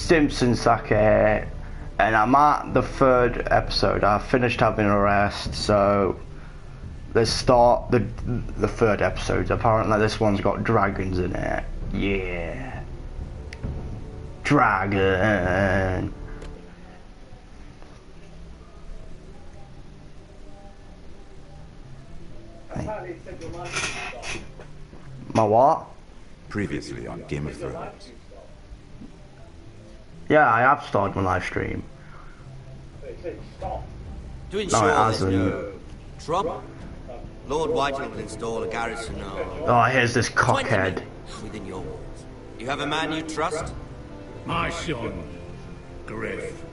Simpsons Sake, and I'm at the 3rd episode. I've finished having a rest, so let's start the 3rd episode. Apparently this one's got dragons in it. Yeah. Dragon. My what? Previously on Game of Thrones. Yeah, I have started my live stream. To ensure there's no trouble, Lord Whitehill will install a garrison of... Oh, here's this cockhead. within your walls. You have a man you trust? My son, Griff.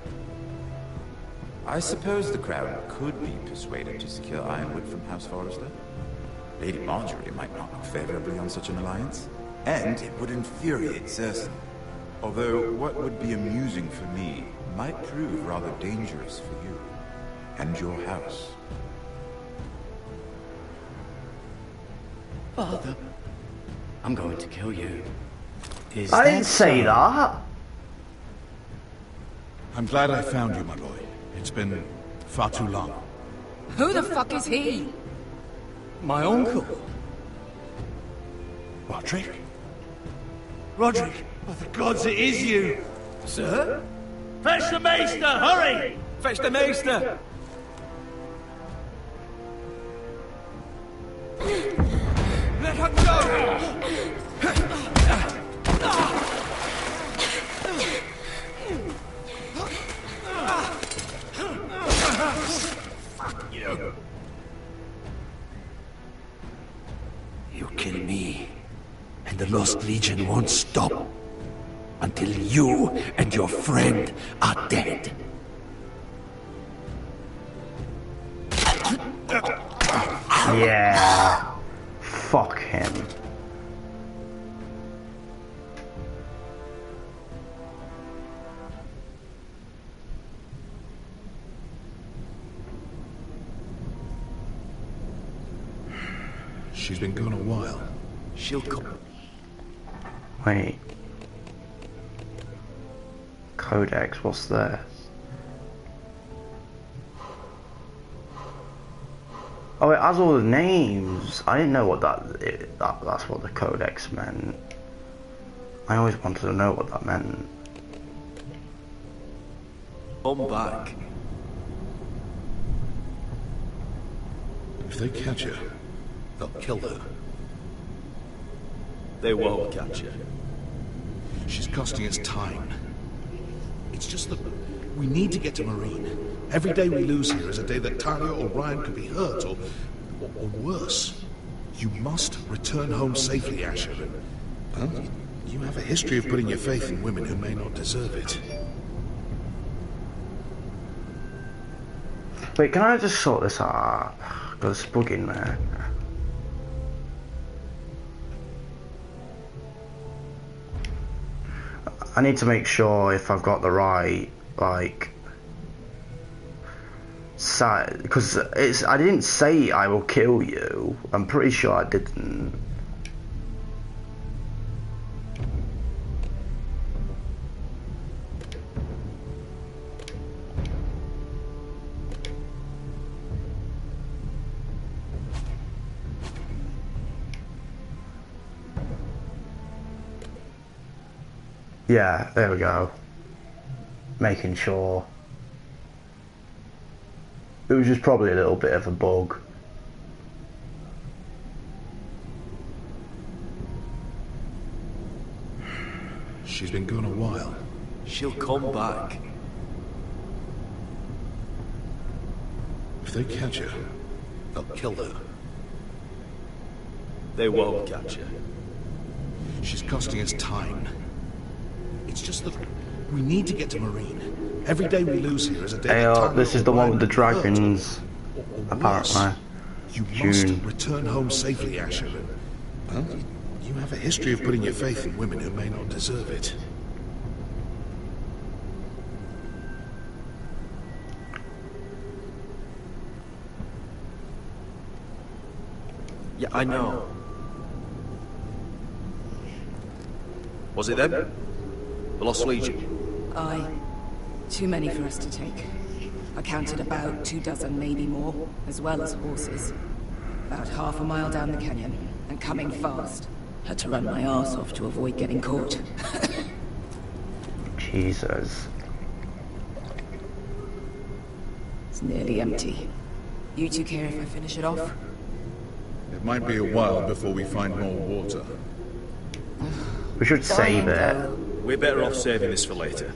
I suppose the Crown could be persuaded to secure Ironwood from House Forrester. Lady Marjorie might not look favorably on such an alliance. And it would infuriate Cersei. Although what would be amusing for me might prove rather dangerous for you and your house. Father, I'm going to kill you. I didn't say that. I'm glad I found you, my boy. It's been far too long. Who the fuck is he? My uncle. Roderick? Roderick. Oh, the gods, it is you. Sir? Fetch the Maester, hurry! Fetch the Maester. Let her go! You kill me, and the Lost Legion won't stop until you and your friend are dead. Yeah. Fuck him. She's been gone a while. She'll come. Wait. Codex, what's this? Oh, it has all the names. I didn't know what that's what the codex meant. I always wanted to know what that meant. Come back. If they catch her, they'll kill her. They won't catch her. She's costing us time. It's just that we need to get to Marine. Every day we lose here is a day that Talia or Ryan could be hurt, or worse. You must return home safely, Asher. Well, you have a history of putting your faith in women who may not deserve it. Wait, can I just sort this out? Got a bug in there. I need to make sure if I've got the right, like, side, because I didn't say I will kill you. I'm pretty sure I didn't. Yeah, there we go. Making sure. It was just probably a little bit of a bug. She's been gone a while. She'll come back. If they catch her, they'll kill her. They won't catch her. She's costing us time. It's just that we need to get to Marine. Every day we lose here is a day. Hey, this is the one with the dragons, apparently. You must return home safely, Asher. Well, you have a history of putting your faith in women who may not deserve it. Yeah, I know. Was it them? The Lost Legion? Aye. Too many for us to take. I counted about 24, maybe more, as well as horses. About half a mile down the canyon, and coming fast. Had to run my arse off to avoid getting caught. Jesus. It's nearly empty. You two care if I finish it off? It might be a while before we find more water. We should save it. Though. We're better off saving this for later.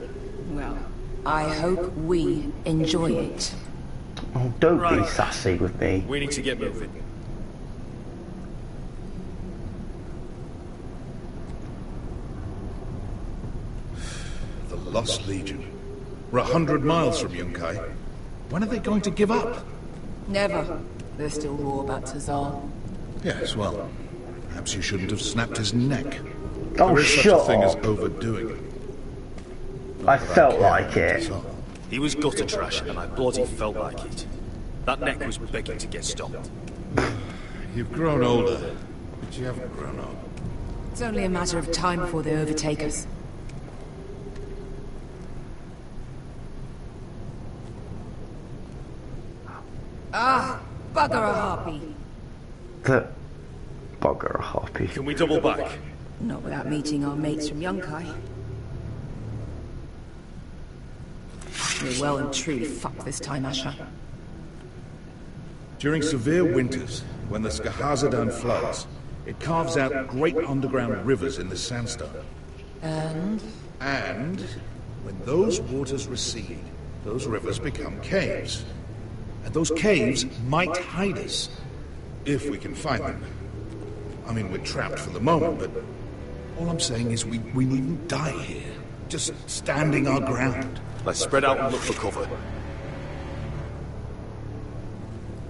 Well, I hope we enjoy it. Oh, don't be Right. sassy with me. We need to get moving. The Lost Legion. We're 100 miles from Yunkai. When are they going to give up? Never. They're still raw about Tazal. Yes, well, perhaps you shouldn't have snapped his neck. Oh, There is such a shut thing as up. overdoing it. I felt like it. So, He was gutter trash, and I bloody felt like it. That neck was begging to get stopped. you've grown older, but you haven't grown up. It's only a matter of time before they overtake us. Ah, bugger a harpy. The bugger hoppy. Can we double back? Not without meeting our mates from Yunkai. We're well and truly fucked this time, Asher. During severe winters, when the Skahazadan floods, it carves out great underground rivers in the sandstone. And? And when those waters recede, those rivers become caves. And those caves might hide us, if we can find them. I mean, we're trapped for the moment, but all I'm saying is we needn't die here, just standing our ground. Let's spread out and look for cover.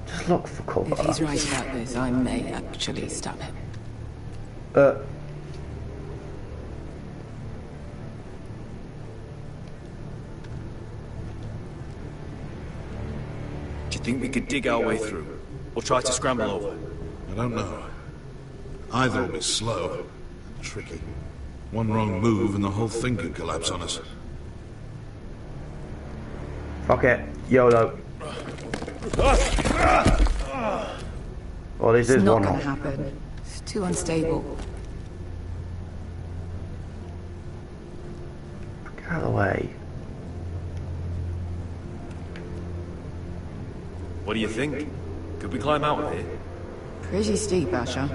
Just look for cover. If he's right about this, I may actually stop him. Do you think we could dig our way through? Or try to scramble over? I don't know. Either will be slow and tricky. One wrong move and the whole thing could collapse on us. Fuck it. YOLO. Well, this It's is not one gonna off. happen. It's too unstable. Get out of the way. What do you think? Could we climb out of here? Pretty steep, Asher.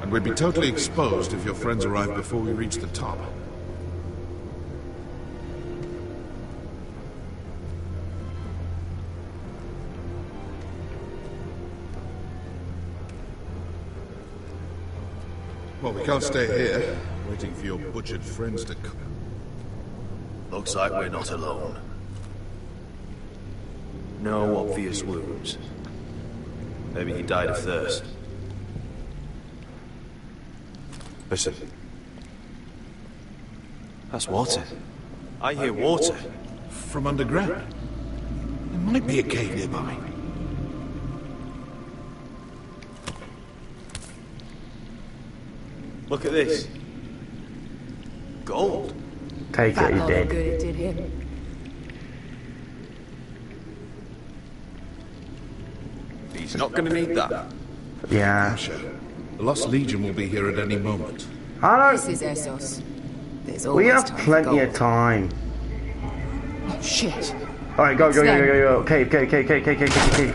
And we'd be totally exposed if your friends arrived before we reached the top. Well, we can't stay here, waiting for your butchered friends to come. Looks like we're not alone. No obvious wounds. Maybe he died of thirst. Listen. That's water. I hear water. From underground. There might be a cave nearby. Look at this. Gold. Take That it, you lot of did. good it did him. He's not gonna need that. Yeah. Asher, the Lost Legion will be here at any moment. I This don't. is Essos. There's We always have time for plenty gold. of time. Oh, shit. Alright, go, go, go, Slam. go, go, go. Cave, cave, cave, cave, cave, cave, cave, cave.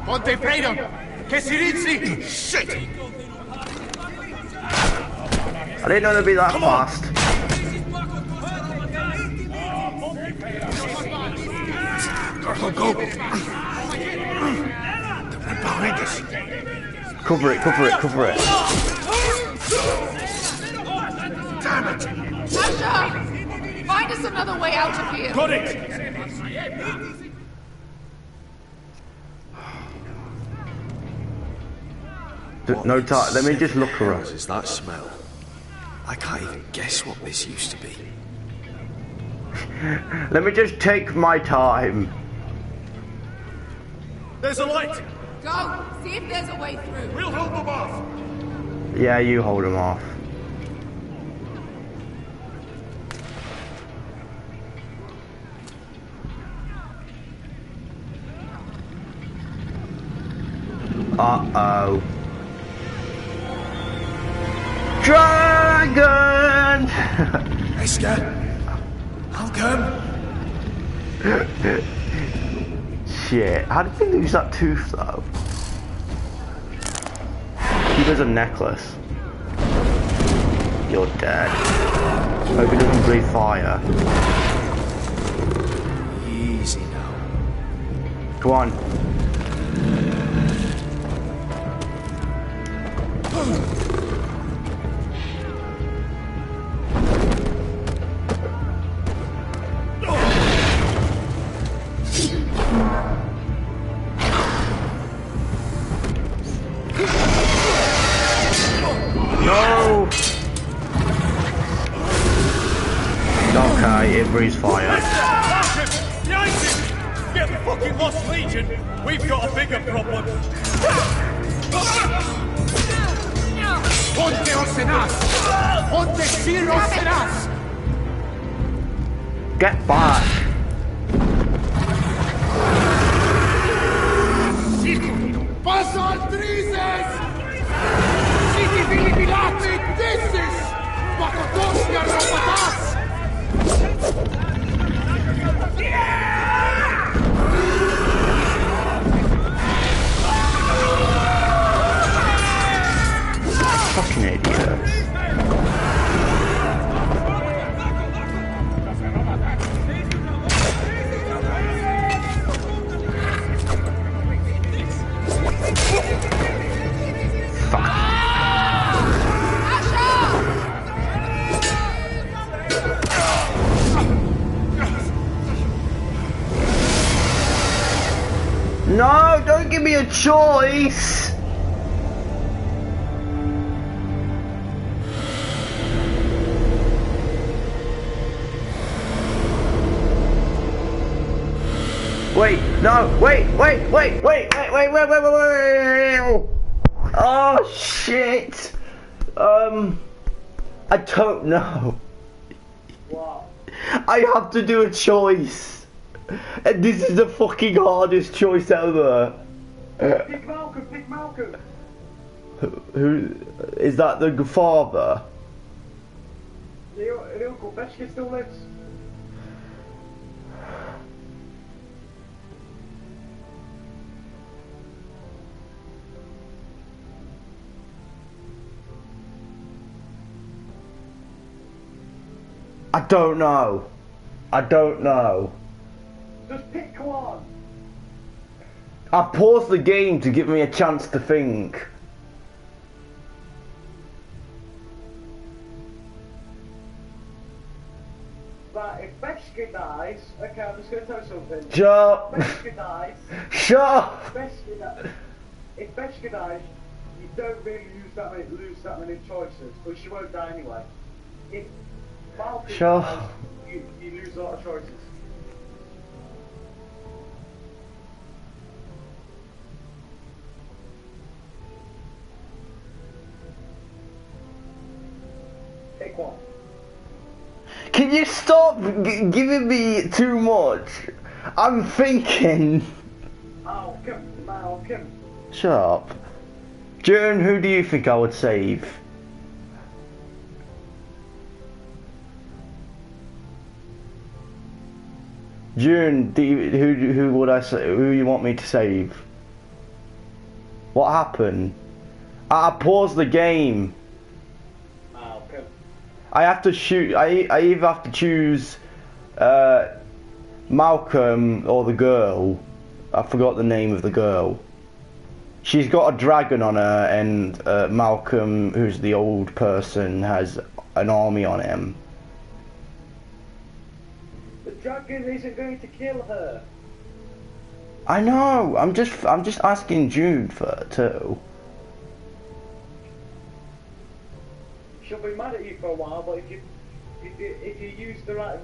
Ponte Freedom! Che si rizzi! Shit! I didn't know they'd be that fast. Go, go! They're right behind us. Cover it, cover it, cover it. Damn it! Asher! Find us another way out of here. Got it! No time. Let me just look What around. is that smell? I can't even guess what this used to be. Let me just take my time. There's a light! Go! See if there's a way through. We'll hold them off! Yeah, you hold him off. Uh-oh. Dragon! Esther, Malcolm. Shit, how did they lose that tooth though? He was a necklace. You're dead. Hope he doesn't breathe fire. Easy now. Go on. No! Okay, it breathes fire. Behind him! Get the fucking Lost Legion! We've got a bigger problem! Ponte Orsenas! Ponte Sir Orsenas! Get back! Passantrices! Siti Vili Pilati Dissis! Pakotosia Ropatas! Fucking idiots. No, don't give me a choice! Wait, no, wait. Oh shit. I don't know. What? I have to do a choice. And this is the fucking hardest choice ever. Pick Malcolm, pick Malcolm. Who is that? The father? The Uncle Beshka still lives. I don't know. Just pick one. I paused the game to give me a chance to think. But if Beshka dies, okay, I'm just going to tell you something. Shut up. If Beshka dies. Shut up. If Beshka dies, you don't really lose that many choices, but she won't die anyway. If Malcolm Sure. dies, you lose a lot of choices. Pick one. Can you stop giving me too much? I'm thinking. Malcolm. Shut up. June, who do you think I would save? June, who would I say? Who you want me to save? What happened? I paused the game. Malcolm. I have to shoot. I either have to choose Malcolm or the girl. I forgot the name of the girl. She's got a dragon on her, and Malcolm, who's the old person, has an army on him. The dragon isn't going to kill her. I know. I'm just asking June for too. She'll be mad at you for a while, but if you use the right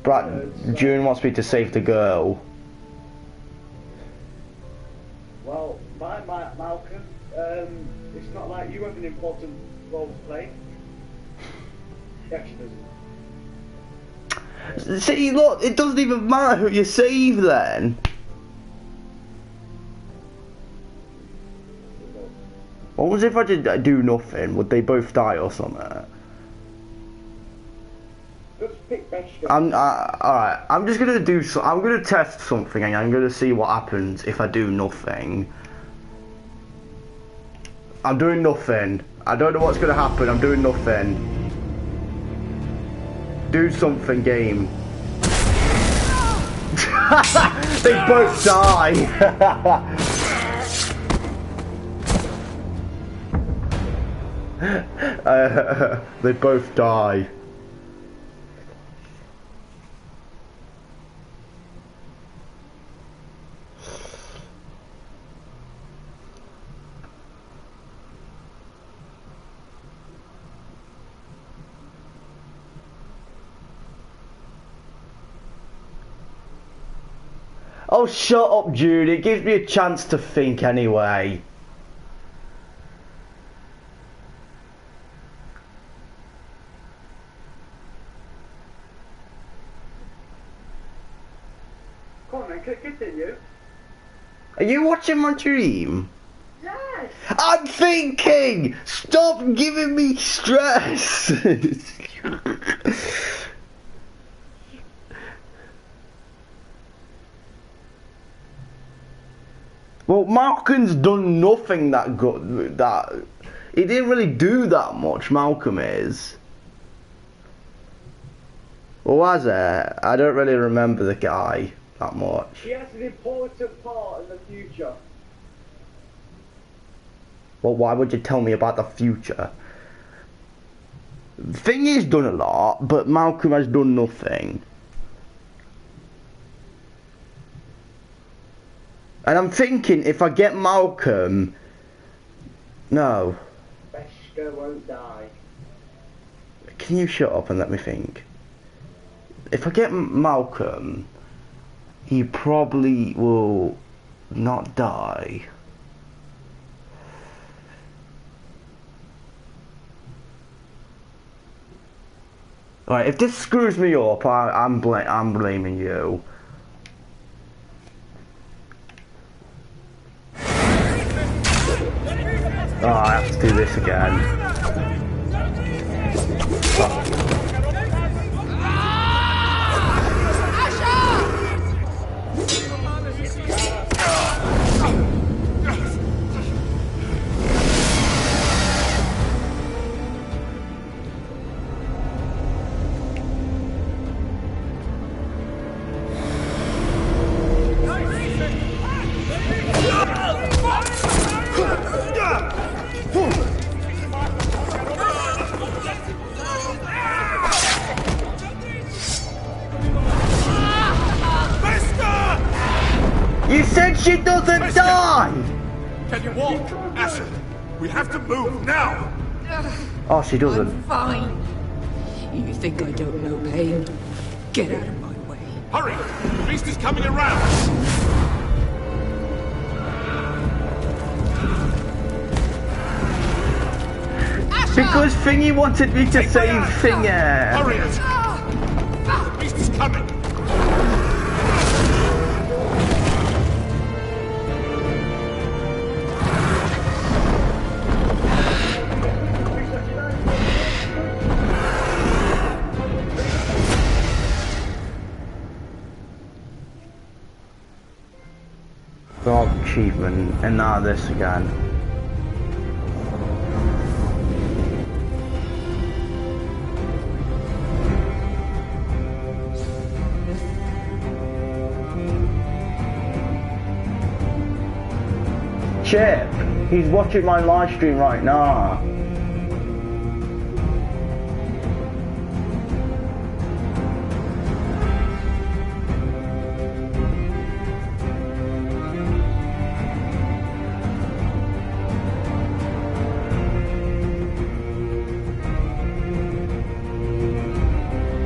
But June wants me to save the girl. well, my Malcolm, it's not like you have an important role to play. He actually doesn't. See, look, it doesn't even matter who you save then. What was if I did do nothing? Would they both die or something? Just pick Beshka. Alright, I'm just gonna do I'm gonna test something and I'm gonna see what happens if I do nothing. I'm doing nothing. I don't know what's gonna happen, I'm doing nothing. Do something, game. They both die! They both die. Oh, shut up, Jude. It gives me a chance to think anyway. Come on then, continue. Are you watching my dream? Yes! I'm thinking! Stop giving me stress! Well, Malcolm's done nothing that good. He didn't really do that much, Malcolm is. Or was it? I don't really remember the guy that much. He has an important part in the future. Well, why would you tell me about the future? Thingy's done a lot, but Malcolm has done nothing. And I'm thinking, if I get Malcolm... No. Beshka won't die. Can you shut up and let me think? If I get Malcolm, he probably will not die. Alright, if this screws me up, I'm blaming you. Oh, I have to do this again. You said she doesn't die! Can you walk, Asher? We have to move now! Oh, she doesn't. I'm fine. You think I don't know pain? Get out of my way. Hurry! The beast is coming around! Because Thingy wanted me to save Finger. Hurry it! The beast is coming! Dog achievement, and now this again. Chip, he's watching my live stream right now.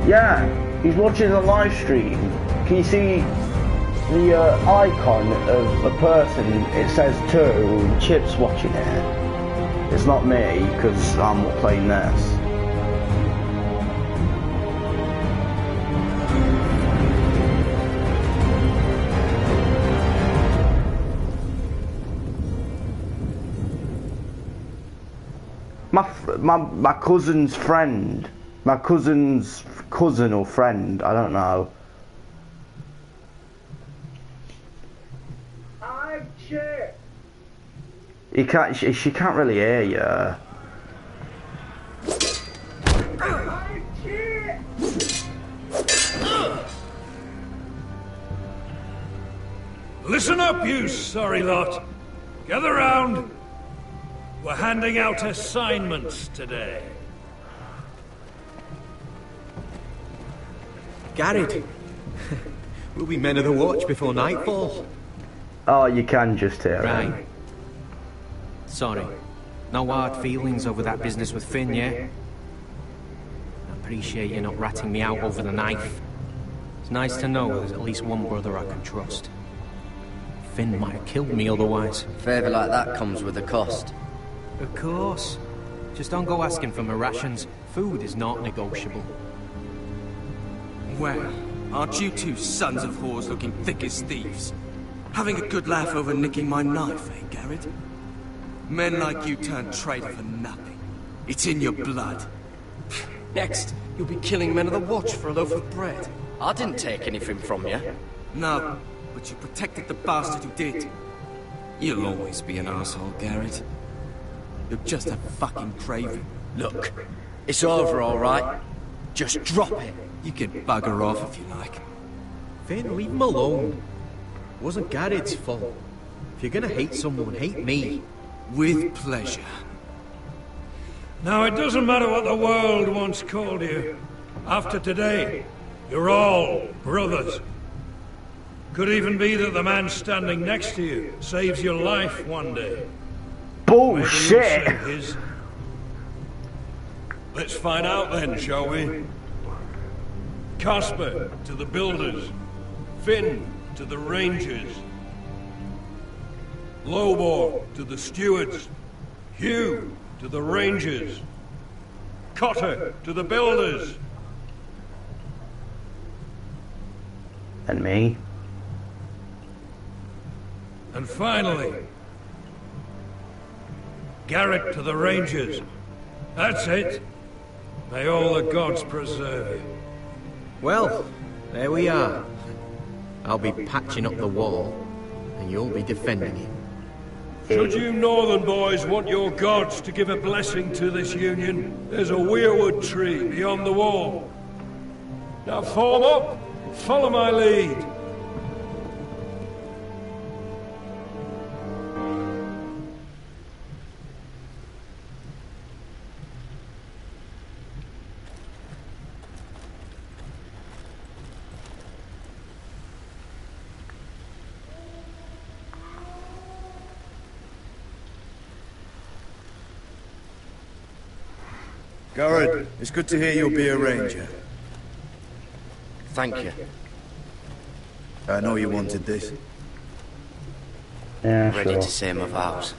Yeah, he's watching the live stream. Can you see the icon of a person? It says 2, Chip's watching it. It's not me, because I'm playing this. my cousin's friend. My cousin's cousin or friend, I don't know. I'm shit. She can't really hear you. I'm shit. Listen up, you sorry lot. Gather round. We're handing out assignments today. Garrett, we'll be men of the watch before nightfall. Oh, you can just hear Right. it. Sorry. No hard feelings over that business with Finn, yeah? I appreciate you not ratting me out over the knife. It's nice to know there's at least one brother I can trust. Finn might have killed me otherwise. A favour like that comes with a cost. Of course. Just don't go asking for my rations. Food is not negotiable. Well, aren't you two sons of whores looking thick as thieves? Having a good laugh over nicking my knife, eh, Garrett? Men like you turn traitor for nothing. It's in your blood. Next, you'll be killing men of the watch for a loaf of bread. I didn't take anything from you. No, but you protected the bastard who did. You'll always be an asshole, Garrett. You're just a fucking craven. Look, it's over, all right? Just drop it. You can bugger off if you like. Finn, leave him alone. It wasn't Garrett's fault. If you're gonna hate someone, hate me. With pleasure. Now, it doesn't matter what the world once called you. After today, you're all brothers. Could even be that the man standing next to you saves your life one day. Bullshit! Maybe you'll save his. Let's find out then, shall we? Casper to the builders. Finn to the rangers. Lobor to the stewards. Hugh to the rangers. Cotter to the builders. And me. And finally, Garrett to the rangers. That's it. May all the gods preserve you. Well, there we are. I'll be patching up the wall, and you'll be defending it. Should you northern boys want your gods to give a blessing to this union, there's a weirwood tree beyond the wall. Now form up, follow my lead. Garrett, it's good to hear you'll be a ranger. Thank you. I know you wanted this. Yeah, Ready sure. to say my vows.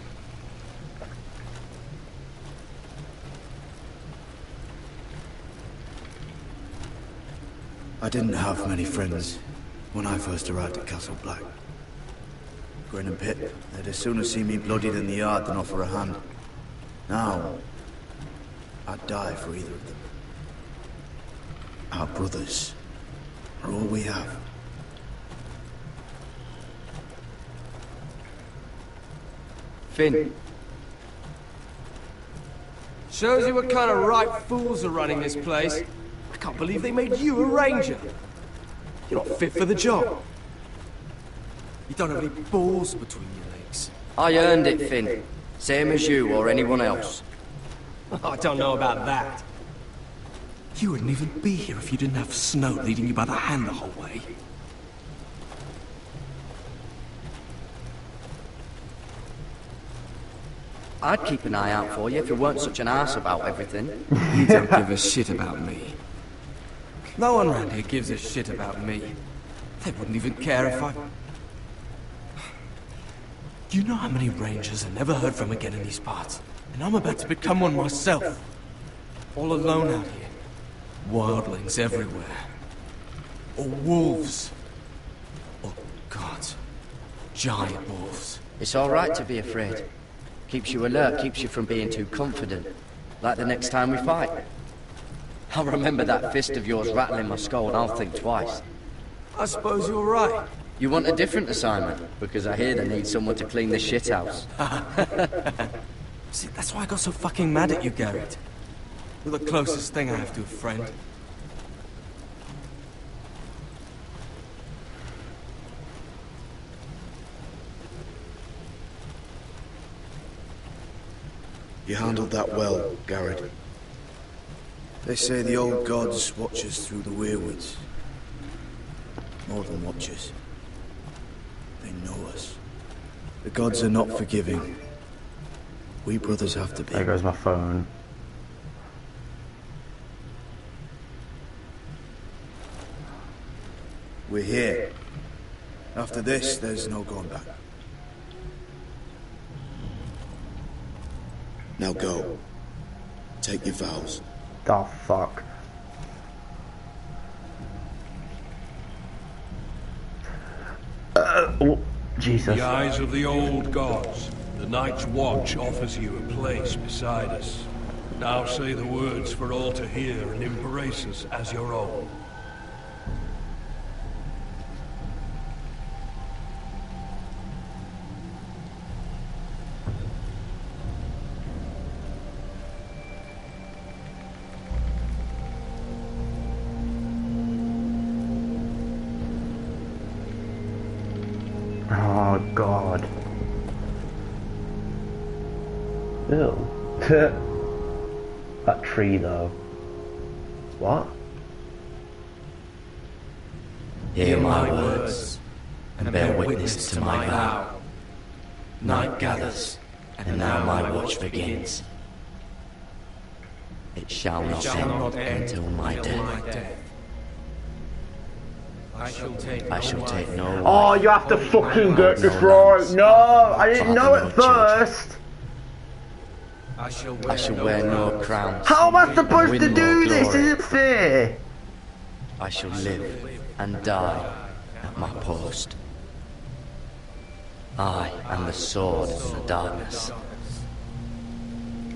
I didn't have many friends when I first arrived at Castle Black. Grin and Pip, they'd as soon see me bloodied in the yard than offer a hand. Now, I'd die for either of them. Our brothers are all we have. Finn. Shows you what kind of right fools are running this place. I can't believe they made you a ranger. You're not fit for the job. You don't have any balls between your legs. I earned it, Finn. Same as you or anyone else. I don't know about that. You wouldn't even be here if you didn't have Snow leading you by the hand the whole way. I'd keep an eye out for you if you weren't such an arse about everything. You don't give a shit about me. No one around here gives a shit about me. They wouldn't even care if I... You know how many rangers I never heard from again in these parts? And I'm about to become one myself. All alone out here. Wildlings everywhere. Or wolves. Or gods. Giant wolves. It's all right to be afraid. Keeps you alert, keeps you from being too confident. Like the next time we fight. I'll remember that fist of yours rattling my skull and I'll think twice. I suppose you're right. You want a different assignment? Because I hear they need someone to clean the shithouse. See, that's why I got so fucking mad at you, Garrett. You're the closest thing I have to a friend. You handled that well, Garrett. They say the old gods watch us through the weirwoods. More than watchers. They know us. The gods are not forgiving. We brothers have to be. There goes my phone. We're here. After this, there's no going back. Now go. Take your vows. Oh, fuck. Oh, Jesus. The eyes of the old gods. The Night's Watch offers you a place beside us. Now say the words for all to hear and embrace us as your own. Oh, God. Ew. That tree, though. What? Hear my words, and bear witness to my vow. Night gathers, and now my watch begins. It shall not end until my death. I shall take no life. Oh, you have to fucking get this right. No, I didn't know at first. I shall wear no crown. How am I supposed to do this? Is it fair? I shall live and die at my post. I am the sword in the darkness.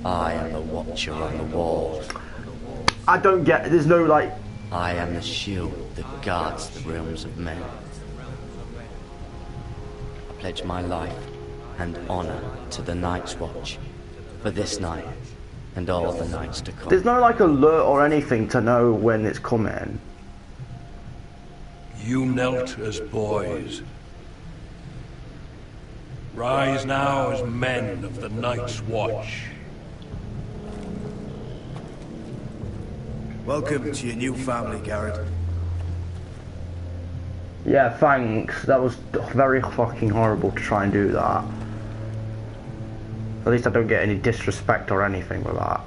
I am the watcher on the walls. I don't get. There's no like. I am the shield that guards the realms of men. I pledge my life and honor to the Night's Watch for this night and all the nights to come. There's no like alert or anything to know when it's coming. You knelt as boys. Rise now as men of the Night's Watch. Welcome to your new family, Garrett. Yeah, thanks. That was very fucking horrible to try and do that. At least I don't get any disrespect or anything with that.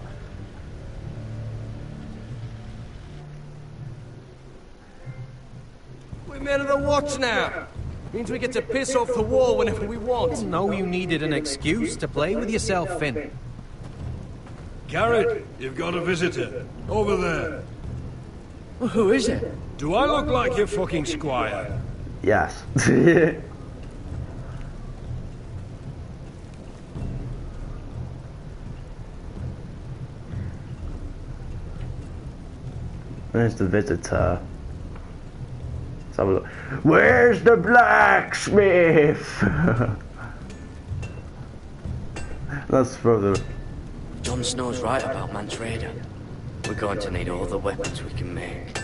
We're men of the watch now. Means we get to piss off the wall whenever we want. No, you needed an excuse to play with yourself, Finn. Garrett, you've got a visitor. Over there. Well, who is it? Do I look like your fucking squire? Yes. Where's the visitor? Let's have a look. Where's the blacksmith? That's for the... Jon Snow's right about Mance Rayder. We're going to need all the weapons we can make.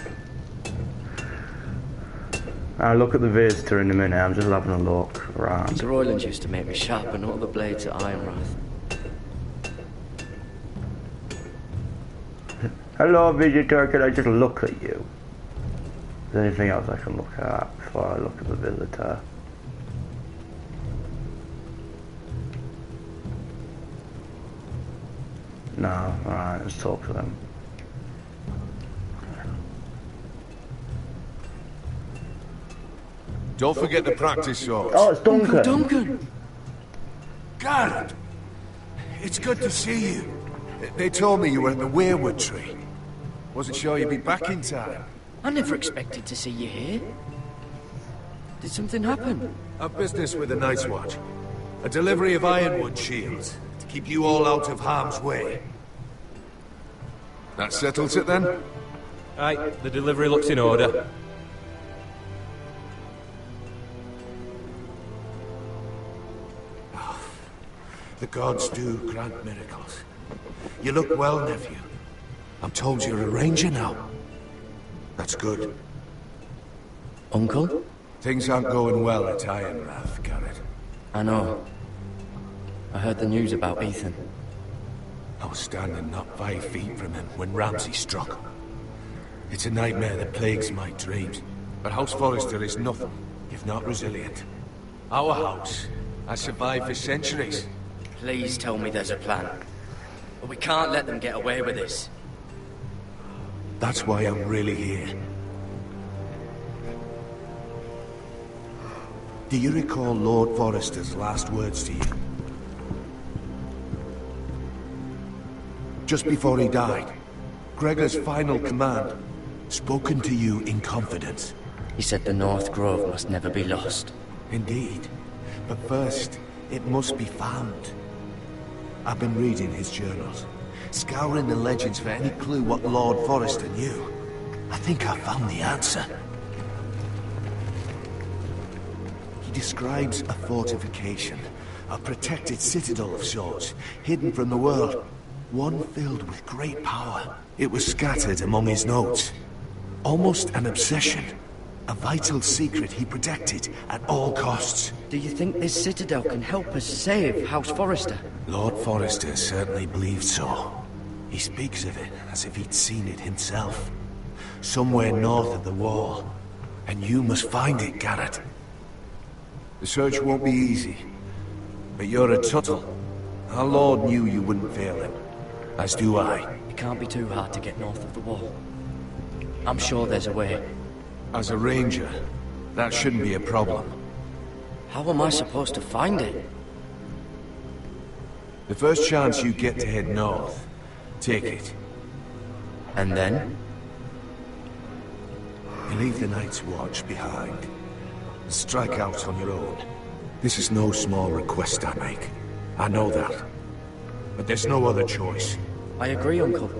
I'll look at the visitor in a minute. I'm just having a look around. Sir Royland used to make me sharpen all the blades at Ironwrath. Hello, visitor. Can I just look at you? Is there anything else I can look at before I look at the visitor? No. Alright, let's talk to them. Don't forget the practice shots. Oh, it's Duncan. Duncan! Garrett! It's good to see you. They told me you were at the weirwood tree. Wasn't sure you'd be back in time. I never expected to see you here. Did something happen? A business with the Night's Watch. A delivery of ironwood shields to keep you all out of harm's way. That settles it then? Aye, the delivery looks in order. The gods do grant miracles. You look well, nephew. I'm told you're a ranger now. That's good. Uncle? Things aren't going well at Ironrath, Garrett. I know. I heard the news about Ethan. I was standing not 5 feet from him when Ramsay struck. It's a nightmare that plagues my dreams. But House Forrester is nothing, if not resilient. Our house has survived for centuries. Please tell me there's a plan. But we can't let them get away with this. That's why I'm really here. Do you recall Lord Forrester's last words to you? Just before he died, Gregor's final command, spoken to you in confidence. He said the North Grove must never be lost. Indeed. But first, it must be found. I've been reading his journals, scouring the legends for any clue what Lord Forrester knew. I think I found the answer. He describes a fortification, a protected citadel of sorts, hidden from the world, one filled with great power. It was scattered among his notes. Almost an obsession. A vital secret he protected at all costs. Do you think this citadel can help us save House Forrester? Lord Forrester certainly believed so. He speaks of it as if he'd seen it himself. Somewhere north of the wall. And you must find it, Garrett. The search won't be easy. But you're a Tuttle. Our Lord knew you wouldn't fail him. As do I. It can't be too hard to get north of the wall. I'm sure there's a way. As a ranger, that shouldn't be a problem. How am I supposed to find it? The first chance you get to head north, take it. And then? You leave the Night's Watch behind. And strike out on your own. This is no small request I make. I know that. But there's no other choice. I agree, Uncle.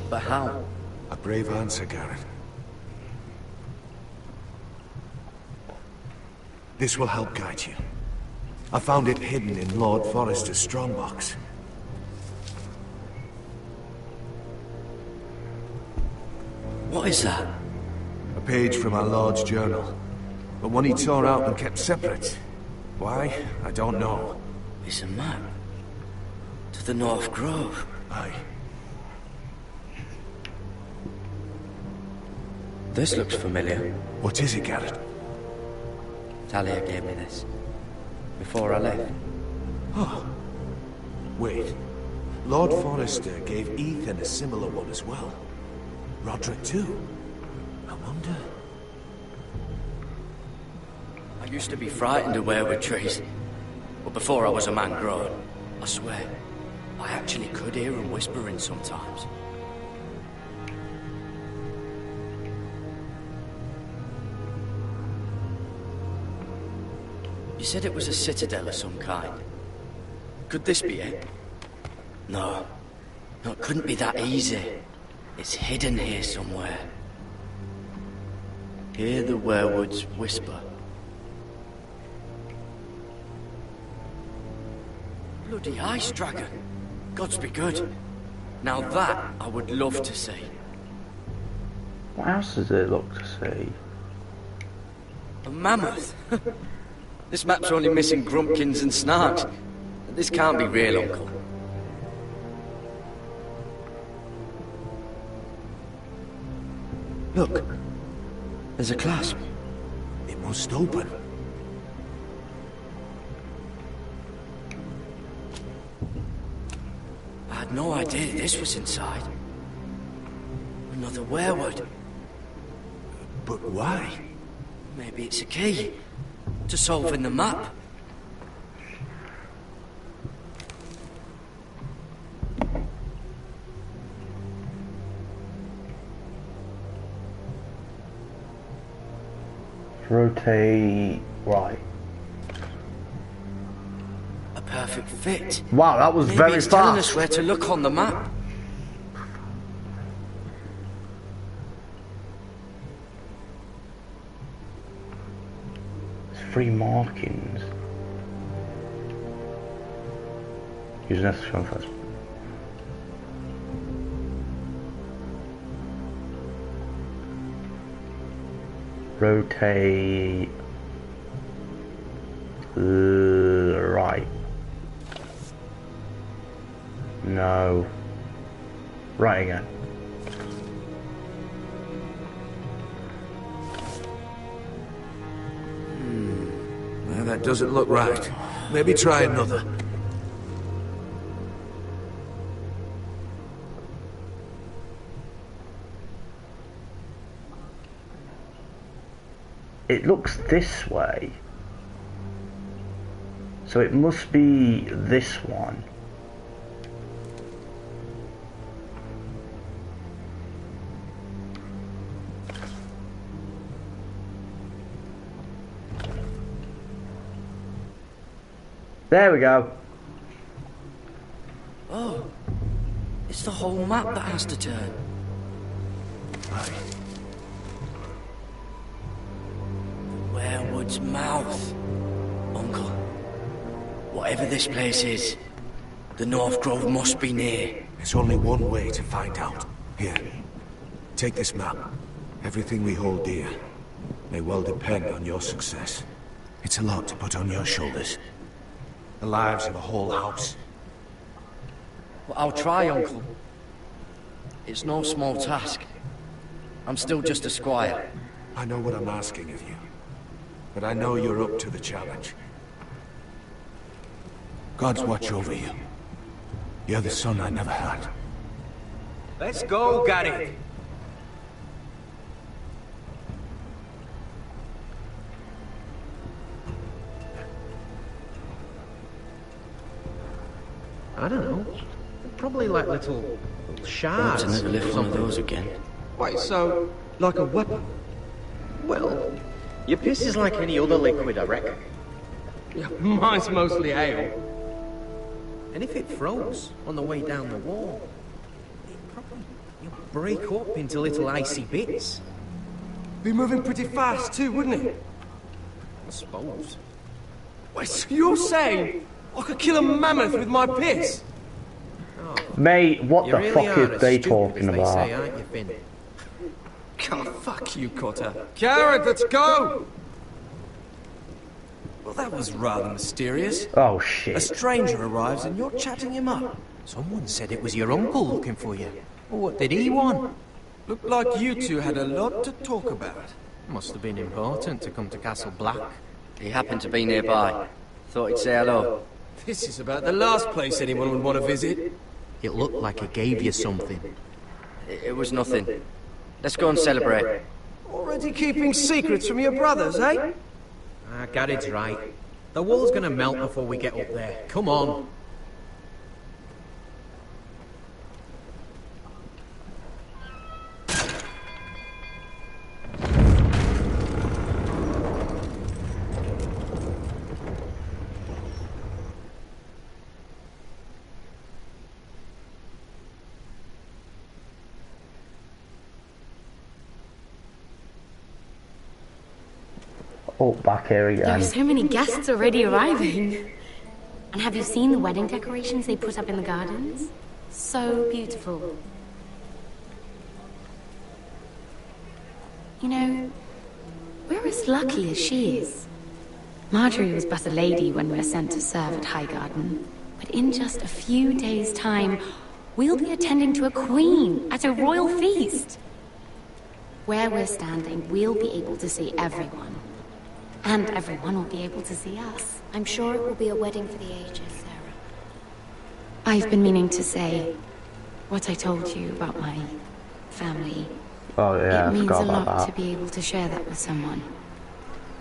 But how? A brave answer, Garrett. This will help guide you. I found it hidden in Lord Forrester's strongbox. What is that? A page from our Lord's journal. But one he tore out and kept separate. Why? I don't know. It's a map. To the North Grove. Aye. This looks familiar. What is it, Garrett? Talia gave me this. Before I left. Oh. Wait. Lord Forrester gave Ethan a similar one as well. Roderick too. I wonder... I used to be frightened of weirwood trees. But before I was a man grown, I swear, I actually could hear them whispering sometimes. You said it was a citadel of some kind. Could this be it? No. No, it couldn't be that easy. It's hidden here somewhere. Hear the werewoods whisper. Bloody ice dragon. Gods be good. Now that I would love to see. What else does it look to see? A mammoth. This map's only missing grumpkins and snarks. This can't be real, Uncle. Look. There's a clasp. It must open. I had no idea this was inside. Another werewood. But why? Maybe it's a key to solving the map. Rotate right. A perfect fit. Wow, that was Maybe very it's telling fast. us where to look on the map. 3 markings. Use an extra first. Rotate right. No. Right again. Well, that doesn't look right. Maybe try another. It looks this way. So it must be this one. There we go. Oh, it's the whole map that has to turn. Werewood's mouth. Uncle, whatever this place is, the North Grove must be near. There's only one way to find out. Here, take this map. Everything we hold dear may well depend on your success. It's a lot to put on your shoulders. The lives of a whole house. Well, I'll try, Uncle. It's no small task. I'm still just a squire. I know what I'm asking of you, but I know you're up to the challenge. God's watch over you. You're the son I never had. Let's go, Gary. I don't know. Probably like little shards. To never lift one of those again. Wait, so like a weapon? Well, your piss is like any other liquid, I reckon. Yeah, mine's mostly ale. And if it froze on the way down the wall, it'd probably break up into little icy bits. Be moving pretty fast too, wouldn't it? I suppose. Wait, so you're saying I could kill a mammoth with my piss? Oh, Mate, what the really fuck are is they as stupid talking as they about? say, aren't you, Finn? God, fuck you, Cotter. Garrett, let's go! Well, that was rather mysterious. Oh A shit. stranger arrives and you're chatting him up. Someone said it was your uncle looking for you. Well, what did he want? Looked like you two had a lot to talk about. Must have been important to come to Castle Black. He happened to be nearby. Thought he'd say hello. This is about the last place anyone would want to visit. It looked like he gave you something. It was nothing. Let's go and celebrate. Already keeping secrets from your brothers, eh? Ah, Gared's right. The wall's gonna melt before we get up there. Come on. Oh, back here There are again. so many guests already arriving. And have you seen the wedding decorations they put up in the gardens? So beautiful. You know, we're as lucky as she is. Marjorie was but a lady when we were sent to serve at Highgarden. But in just a few days' time, we'll be attending to a queen at a royal feast. Where we're standing, we'll be able to see everyone. And everyone will be able to see us. I'm sure it will be a wedding for the ages, Sarah. I've been meaning to say what I told you about my family. Oh yeah, It I means forgot a lot about to that. be able to share that with someone.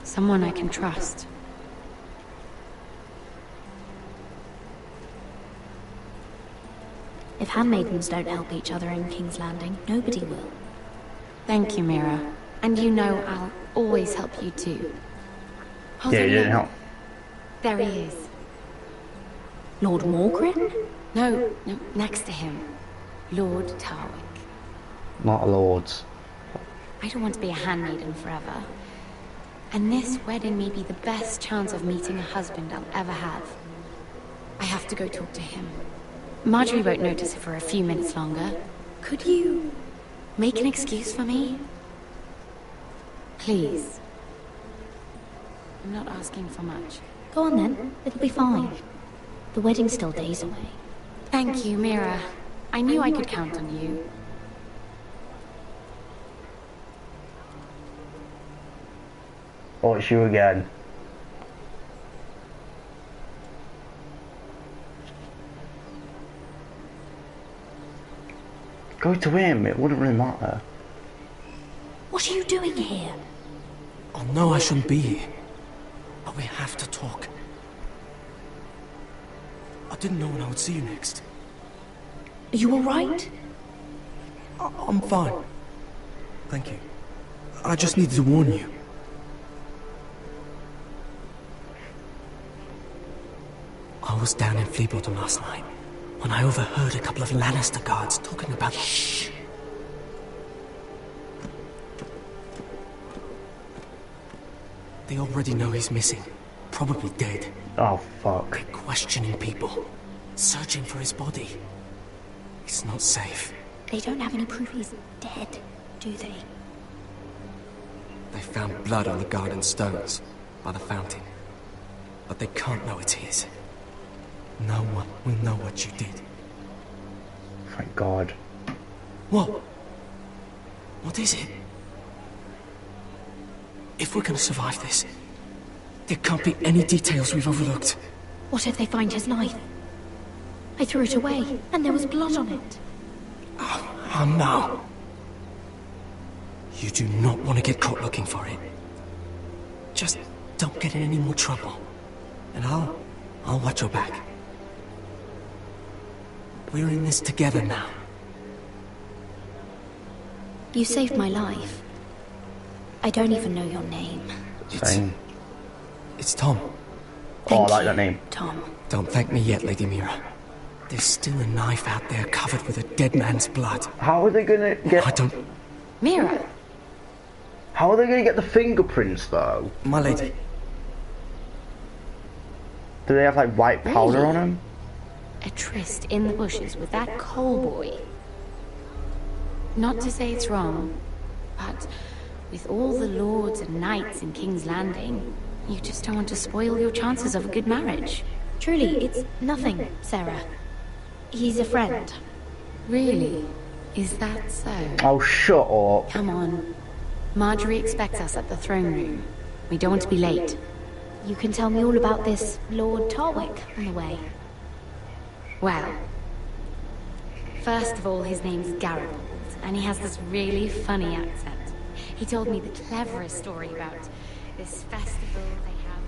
Someone I can trust. If handmaidens don't help each other in King's Landing, nobody will. Thank you, Mira. And you know I'll always help you too. Hold Yeah, on, you didn't look. help. There he is. Lord Morgrin? No, next to him. Lord Tarwick. Not lords. I don't want to be a handmaiden forever. And this wedding may be the best chance of meeting a husband I'll ever have. I have to go talk to him. Marjorie won't notice it for a few minutes longer. Could you make an excuse for me? Please. I'm not asking for much. Go on then, it'll be fine. The wedding's still days away. Thank you, Mira. I knew I could count on you. Oh, it's you again. Go to him, it wouldn't really matter. What are you doing here? Oh no, I shouldn't be here. But we have to talk. I didn't know when I would see you next. Are you alright? I'm fine. Thank you. I just needed to warn you. I was down in Fleabottom last night when I overheard a couple of Lannister guards talking about... Shh! They already know he's missing. Probably dead. Oh, fuck. They're questioning people. Searching for his body. It's not safe. They don't have any proof he's dead, do they? They found blood on the garden stones by the fountain. But they can't know it's his. No one will know what you did. Thank God. What? What is it? If we're gonna survive this, there can't be any details we've overlooked. What if they find his knife? I threw it away, and there was blood on it. Oh no. You do not want to get caught looking for it. Just don't get in any more trouble. And I'll watch your back. We're in this together now. You saved my life. I don't even know your name. It's Tom. Oh, I like that name. Tom. Don't thank me yet, Lady Mira. There's still a knife out there covered with a dead man's blood. How are they gonna get... I don't... Mira! How are they gonna get the fingerprints, though? My lady. Do they have, like, white powder Really? on them? A tryst in the bushes with that coal boy. Not to say it's wrong, but with all the lords and knights in King's Landing, you just don't want to spoil your chances of a good marriage. Truly, it's nothing, Sarah. He's a friend. Really? Is that so? Oh, shut up. Come on. Marjorie expects us at the throne room. We don't want to be late. You can tell me all about this Lord Tarwick on the way. Well, first of all, his name's Garibald, and he has this really funny accent. He told me the cleverest story about this festival they have.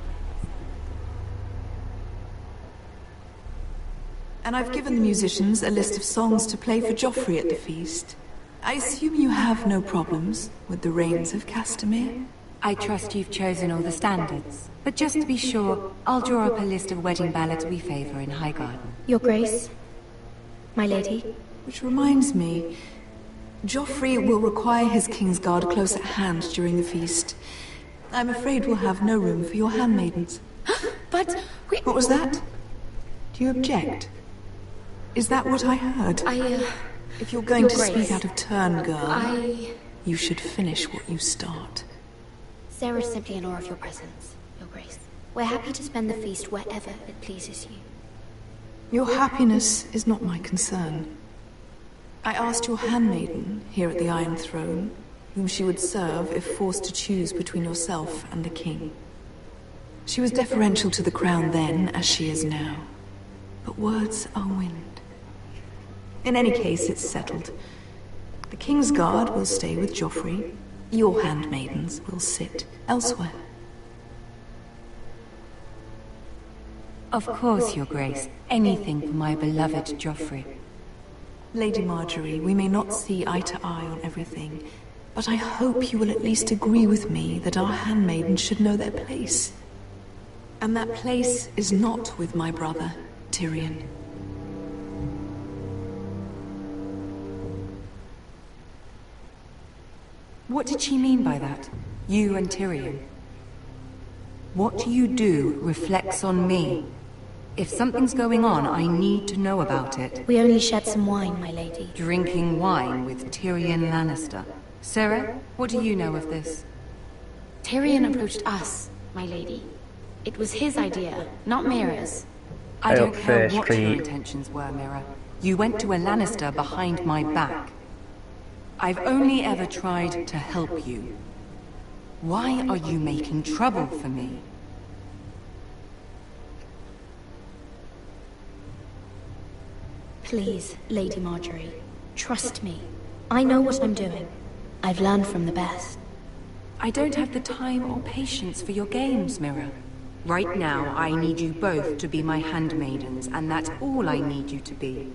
And I've given the musicians a list of songs to play for Joffrey at the feast. I assume you have no problems with the Rains of Castamere? I trust you've chosen all the standards. But just to be sure, I'll draw up a list of wedding ballads we favor in Highgarden. Your Grace, my lady. Which reminds me, Joffrey will require his Kingsguard close at hand during the feast. I'm afraid we'll have no room for your handmaidens. But What was that? Do you object? Is that what I heard? If you're going Your to Grace, speak out of turn, girl, I... you should finish what you start. Sarah's simply in awe of your presence, Your Grace. We're happy to spend the feast wherever it pleases you. Your happiness is not my concern. I asked your handmaiden here at the Iron Throne whom she would serve if forced to choose between yourself and the king. She was deferential to the crown then, as she is now. But words are wind. In any case, it's settled. The Kingsguard will stay with Joffrey. Your handmaidens will sit elsewhere. Of course, Your Grace. Anything for my beloved Joffrey. Lady Marjorie, we may not see eye to eye on everything, but I hope you will at least agree with me that our handmaidens should know their place. And that place is not with my brother, Tyrion. What did she mean by that? You and Tyrion? What you do reflects on me. If something's going on, I need to know about it. We only shed some wine, my lady. Drinking wine with Tyrion Lannister. Sarah, what do you know of this? Tyrion approached us, my lady. It was his idea, not Mira's. I don't care what your intentions were, Mira. You went to a Lannister behind my back. I've only ever tried to help you. Why are you making trouble for me? Please, Lady Marjorie, trust me. I know what I'm doing. I've learned from the best. I don't have the time or patience for your games, Mira. Right now, I need you both to be my handmaidens, and that's all I need you to be.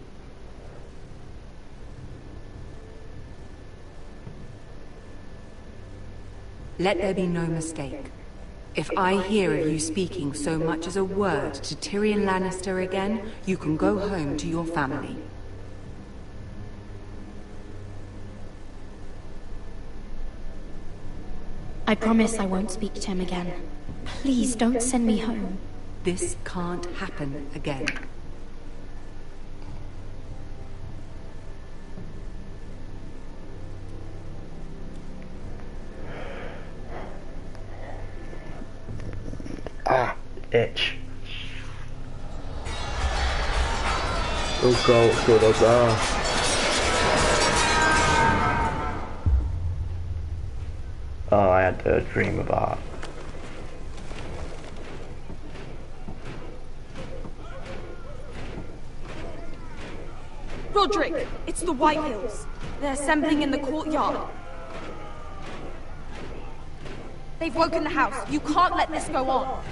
Let there be no mistake. If I hear of you speaking so much as a word to Tyrion Lannister again, you can go home to your family. I promise I won't speak to him again. Please don't send me home. This can't happen again. Ah, itch. Oh god, what's going on there? Oh, I had a dream about. Roderick, it's the Whitehills. They're assembling in the courtyard. They've woken the house. You can't let this go on.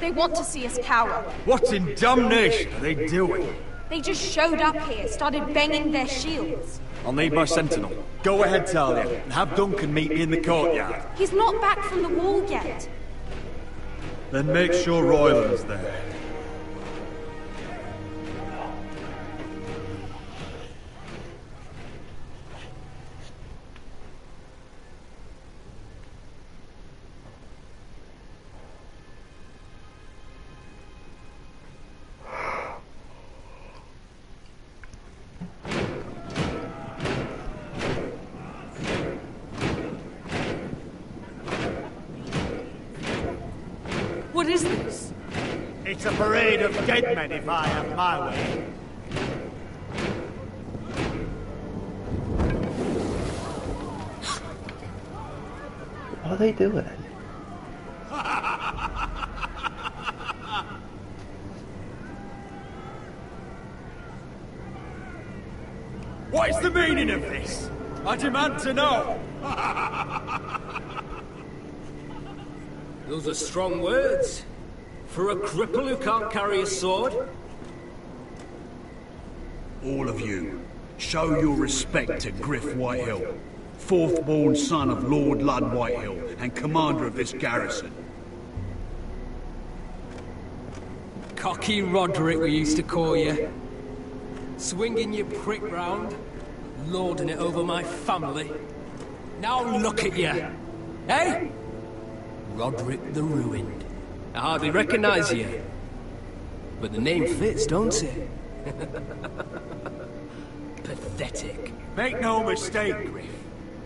They want to see us cower. What in damnation are they doing? They just showed up here, started banging their shields. I'll need my sentinel. Go ahead, Talia, and have Duncan meet me in the courtyard. He's not back from the wall yet. Then make sure Royland's there. What is this? It's a parade of dead men if I have my way. What are they doing? What is the meaning of this? I demand to know! Those are strong words. For a cripple who can't carry a sword? All of you, show your respect to Griff Whitehill, fourth-born son of Lord Ludd Whitehill and commander of this garrison. Cocky Roderick, we used to call you. Swinging your prick round, lording it over my family. Now look at you! Eh? Roderick the Ruined. I hardly recognize you. But the name fits, don't it? Pathetic. Make no mistake, Griff.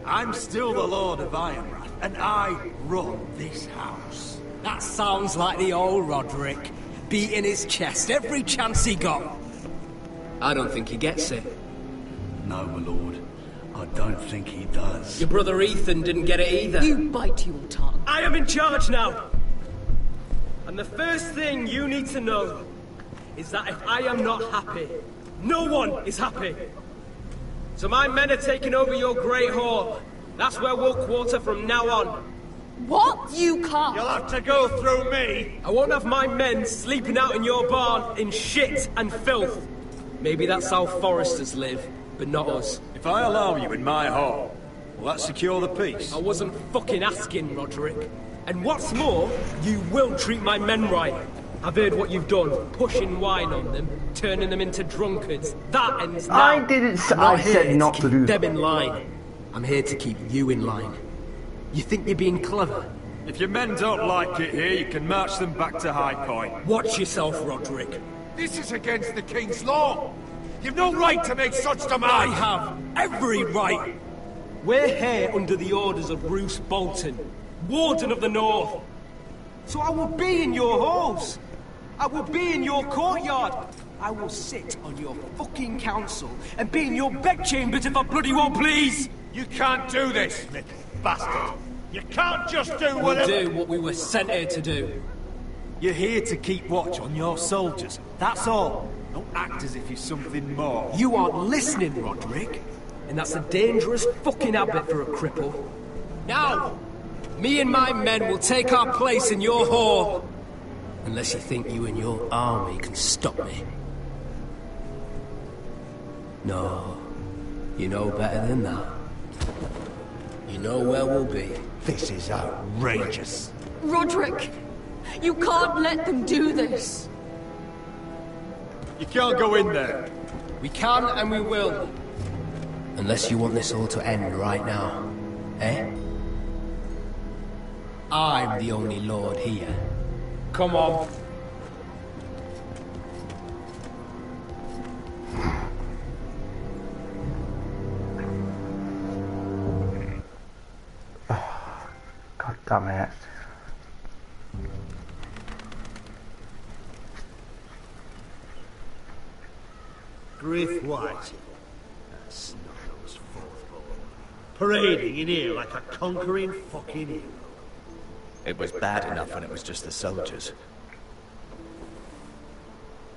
I'm still the Lord of Ironrath, and I run this house. That sounds like the old Roderick, beating his chest every chance he got. I don't think he gets it. No, my lord. I don't think he does. Your brother Ethan didn't get it either. You bite your tongue. I am in charge now! And the first thing you need to know is that if I am not happy, no one is happy. So my men are taking over your Great Hall. That's where we'll quarter from now on. What? You can't. You'll have to go through me. I won't have my men sleeping out in your barn in shit and filth. Maybe that's how foresters live, but not us. If I allow you in my hall, will that secure the peace? I wasn't fucking asking, Roderick. And what's more, you will treat my men right. I've heard what you've done, pushing wine on them, turning them into drunkards. That ends now. I didn't say. I said not to do them in line. I'm here to keep you in line. You think you're being clever? If your men don't like it here, you can march them back to High Point. Watch yourself, Roderick. This is against the King's law. You've no right to make such demands. I have every right. We're here under the orders of Bruce Bolton, Warden of the North. So I will be in your halls. I will be in your courtyard. I will sit on your fucking council and be in your bedchambers if I bloody well please. You can't do this, little bastard. You can't just do whatever... We'll do what we were sent here to do. You're here to keep watch on your soldiers. That's all. Don't act as if you're something more. You aren't listening, Roderick. And that's a dangerous fucking habit for a cripple. Now, me and my men will take our place in your hall. Unless you think you and your army can stop me. No, you know better than that. You know where we'll be. This is outrageous. Roderick! You can't let them do this! You can't go in there. We can and we will. Unless you want this all to end right now. Eh? I'm the only lord here. Come on. God damn it. Griff White. That's not those fourth-born. Parading in here like a conquering fucking hero. It was bad enough when it was just the soldiers.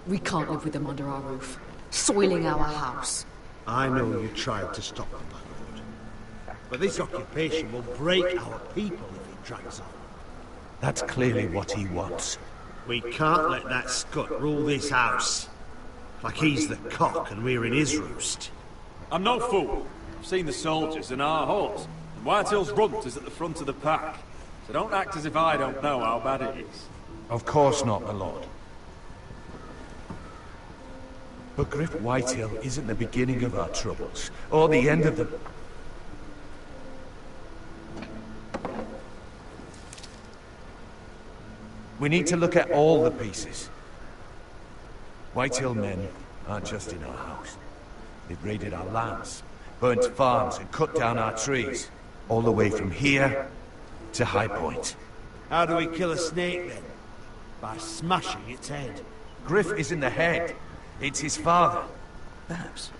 We can't live with them under our roof, soiling our house. I know you tried to stop them, my lord. But this occupation will break our people if it drags on. That's clearly what he wants. We can't let that scut rule this house. Like he's the cock and we're in his roost. I'm no fool. I've seen the soldiers in our halls. And Whitehill's runt is at the front of the pack. So don't act as if I don't know how bad it is. Of course not, my lord. But Griff Whitehill isn't the beginning of our troubles, or the end of them. We need to look at all the pieces. Whitehill men aren't just in our house. They've raided our lands, burnt farms and cut down our trees, all the way from here to High Point. How do we kill a snake then? By smashing its head. Griff isn't the head. It's his father. Perhaps.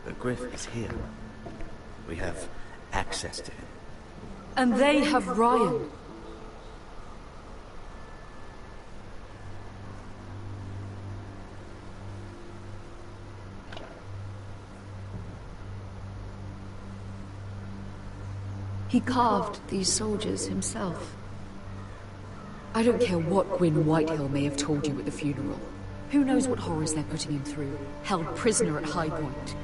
But Griff is here. We have access to him. And they have Ryan. He carved these soldiers himself. I don't care what Gwyn Whitehill may have told you at the funeral. Who knows what horrors they're putting him through, held prisoner at High Point.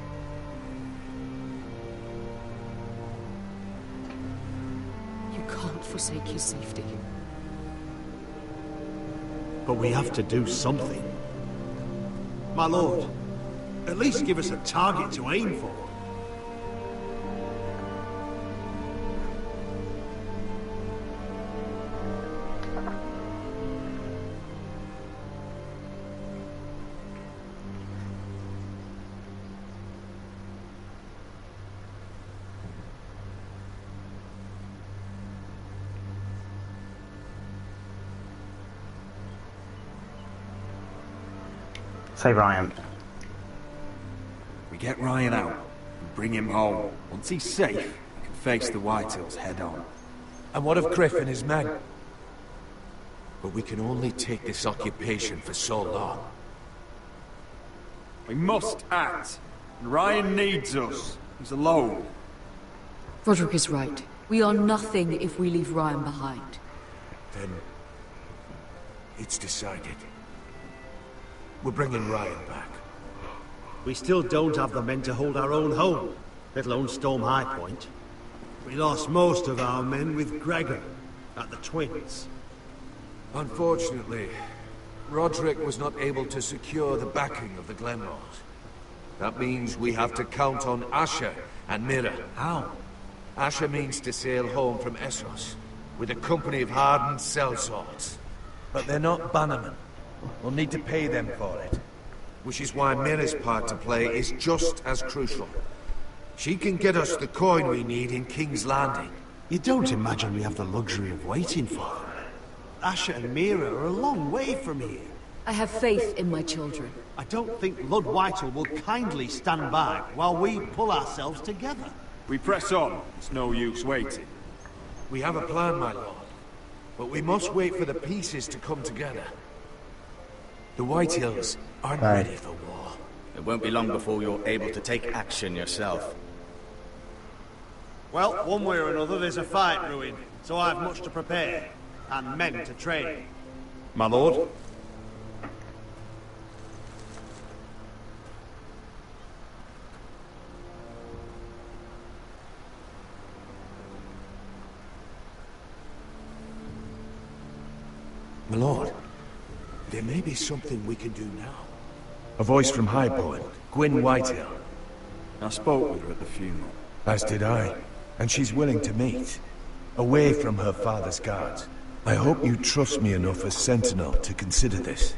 You can't forsake his safety. But we have to do something. My lord, at least give us a target to aim for. Say Ryan. We get Ryan out and bring him home. Once he's safe, we can face the Whitehills head on. And what of Griff and his men? But we can only take this occupation for so long. We must act. And Ryan needs us. He's alone. Roderick is right. We are nothing if we leave Ryan behind. Then it's decided. We're bringing Ryan back. We still don't have the men to hold our own home, let alone storm High Point. We lost most of our men with Gregor at the Twins. Unfortunately, Roderick was not able to secure the backing of the Glenrose. That means we have to count on Asher and Mira. How? Asher means to sail home from Essos. with a company of hardened sellswords. But they're not bannermen. We'll need to pay them for it. Which is why Mira's part to play is just as crucial. She can get us the coin we need in King's Landing. You don't imagine we have the luxury of waiting for them? Asher and Mira are a long way from here. I have faith in my children. I don't think Lord Whitehall will kindly stand by while we pull ourselves together. We press on. It's no use waiting. We have a plan, my lord. But we must wait for the pieces to come together. The Whitehills aren't ready for war. It won't be long before you're able to take action yourself. Well, one way or another, there's a fight brewing, so I've much to prepare, and men to train. My lord? My lord, there may be something we can do now. A voice from Highpoint, Gwyn Whitehill. I spoke with her at the funeral. As did I, and she's willing to meet, away from her father's guards. I hope you trust me enough as Sentinel to consider this.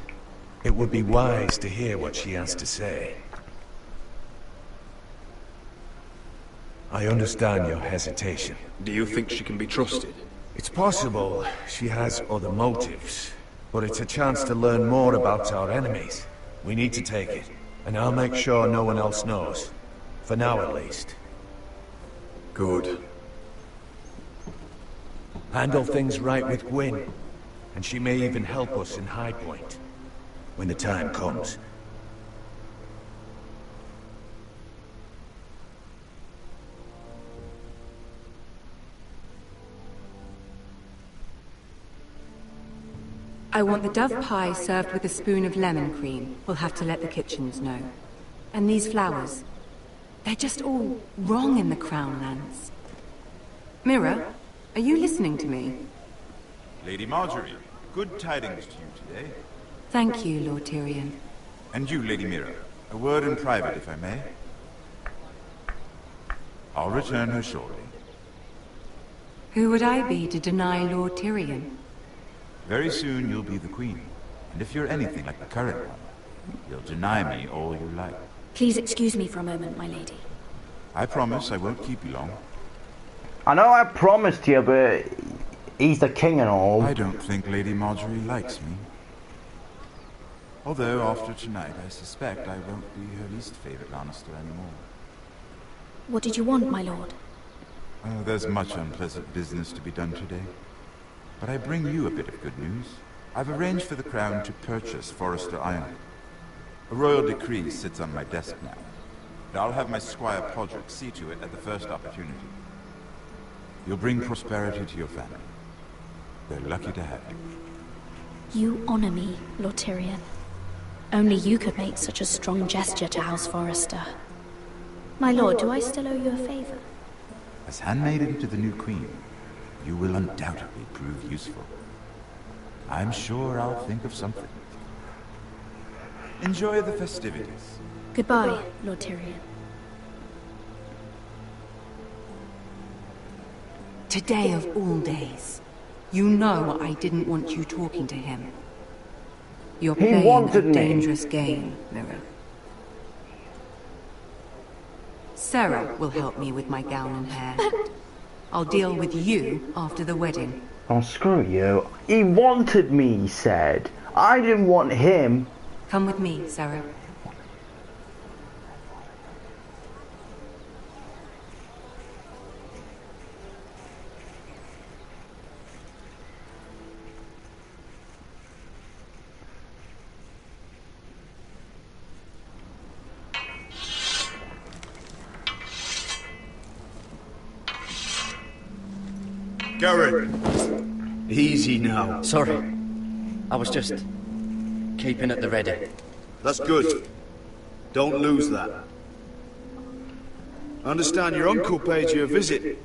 It would be wise to hear what she has to say. I understand your hesitation. Do you think she can be trusted? It's possible she has other motives, but it's a chance to learn more about our enemies. We need to take it, and I'll make sure no one else knows. For now, at least. Good. Handle things right with Gwyn, and she may even help us in Highpoint, when the time comes. I want the dove pie served with a spoon of lemon cream. We'll have to let the kitchens know. And these flowers. They're just all wrong in the Crown lands. Mira, are you listening to me? Lady Marjorie, good tidings to you today. Thank you, Lord Tyrion. And you, Lady Mira. A word in private, if I may. I'll return her shortly. Who would I be to deny Lord Tyrion? Very soon you'll be the queen. And if you're anything like the current one, you'll deny me all you like. Please excuse me for a moment, my lady. I promise I won't keep you long. I know I promised you, but he's the king and all. I don't think Lady Marjorie likes me. Although, after tonight, I suspect I won't be her least favorite Lannister anymore. What did you want, my lord? There's much unpleasant business to be done today. But I bring you a bit of good news. I've arranged for the Crown to purchase Forrester Island. A royal decree sits on my desk now. And I'll have my squire Podrick see to it at the first opportunity. You'll bring prosperity to your family. They're lucky to have you. You honor me, Lord Tyrion. Only you could make such a strong gesture to House Forrester. My lord, do I still owe you a favor? As handmaiden to the new queen, you will undoubtedly prove useful. I'm sure I'll think of something. Enjoy the festivities. Goodbye, Lord Tyrion. Today of all days. You know I didn't want you talking to him. You're playing a dangerous game, Mira. Sarah will help me with my gown and hair. I'll deal with you after the wedding. Oh, screw you. He wanted me, he said. I didn't want him. Come with me, Sarah. Garrett! Easy now. Sorry. I was just keeping at the ready. That's good. Don't lose that. I understand your uncle paid you a visit.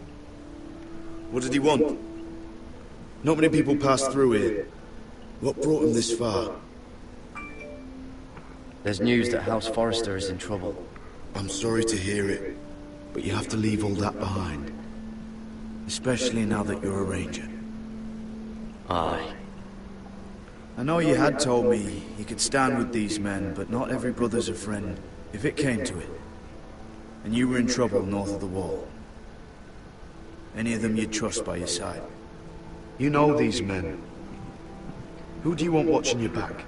What did he want? Not many people pass through here. What brought him this far? There's news that House Forrester is in trouble. I'm sorry to hear it, but you have to leave all that behind. Especially now that you're a ranger. Aye. I know you had told me you could stand with these men, but not every brother's a friend, if it came to it. And you were in trouble north of the wall. Any of them you'd trust by your side. You know these men. Who do you want watching your back?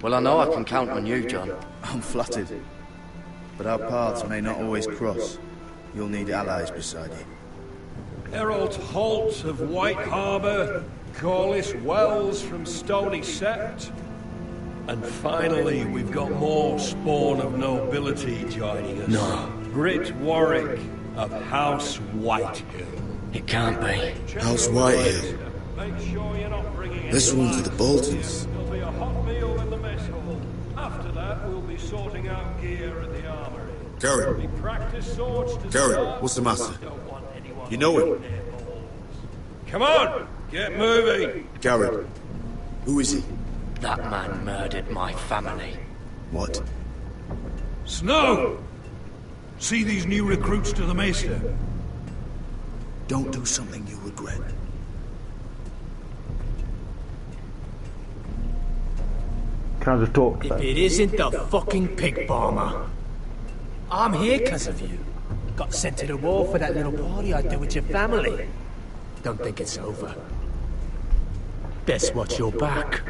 Well, I know I can count on you, John. I'm flattered. But our paths may not always cross. You'll need allies beside you. Herald Holt of White Harbour, Corliss Wells from Stony Sept. And finally, we've got more spawn of nobility joining us. No. Britt Warwick of House Whitehill. It can't be. House Whitehill. Make sure you're not bringing This one's for the Boltons. There'll be a hot meal in the mess hall. After that, we'll be sorting out gear at the armory. Gary. Practice swords to Gary, start. what's the matter? You know him? Come on, get moving. Gary. Who is he? That man murdered my family. What? Snow! See these new recruits to the Maester? Don't do something you regret. Can I just talk to If them? it isn't the fucking pig farmer. I'm here because of you. Got sent to the war for that little party I did with your family. Don't think it's over. Best watch your back.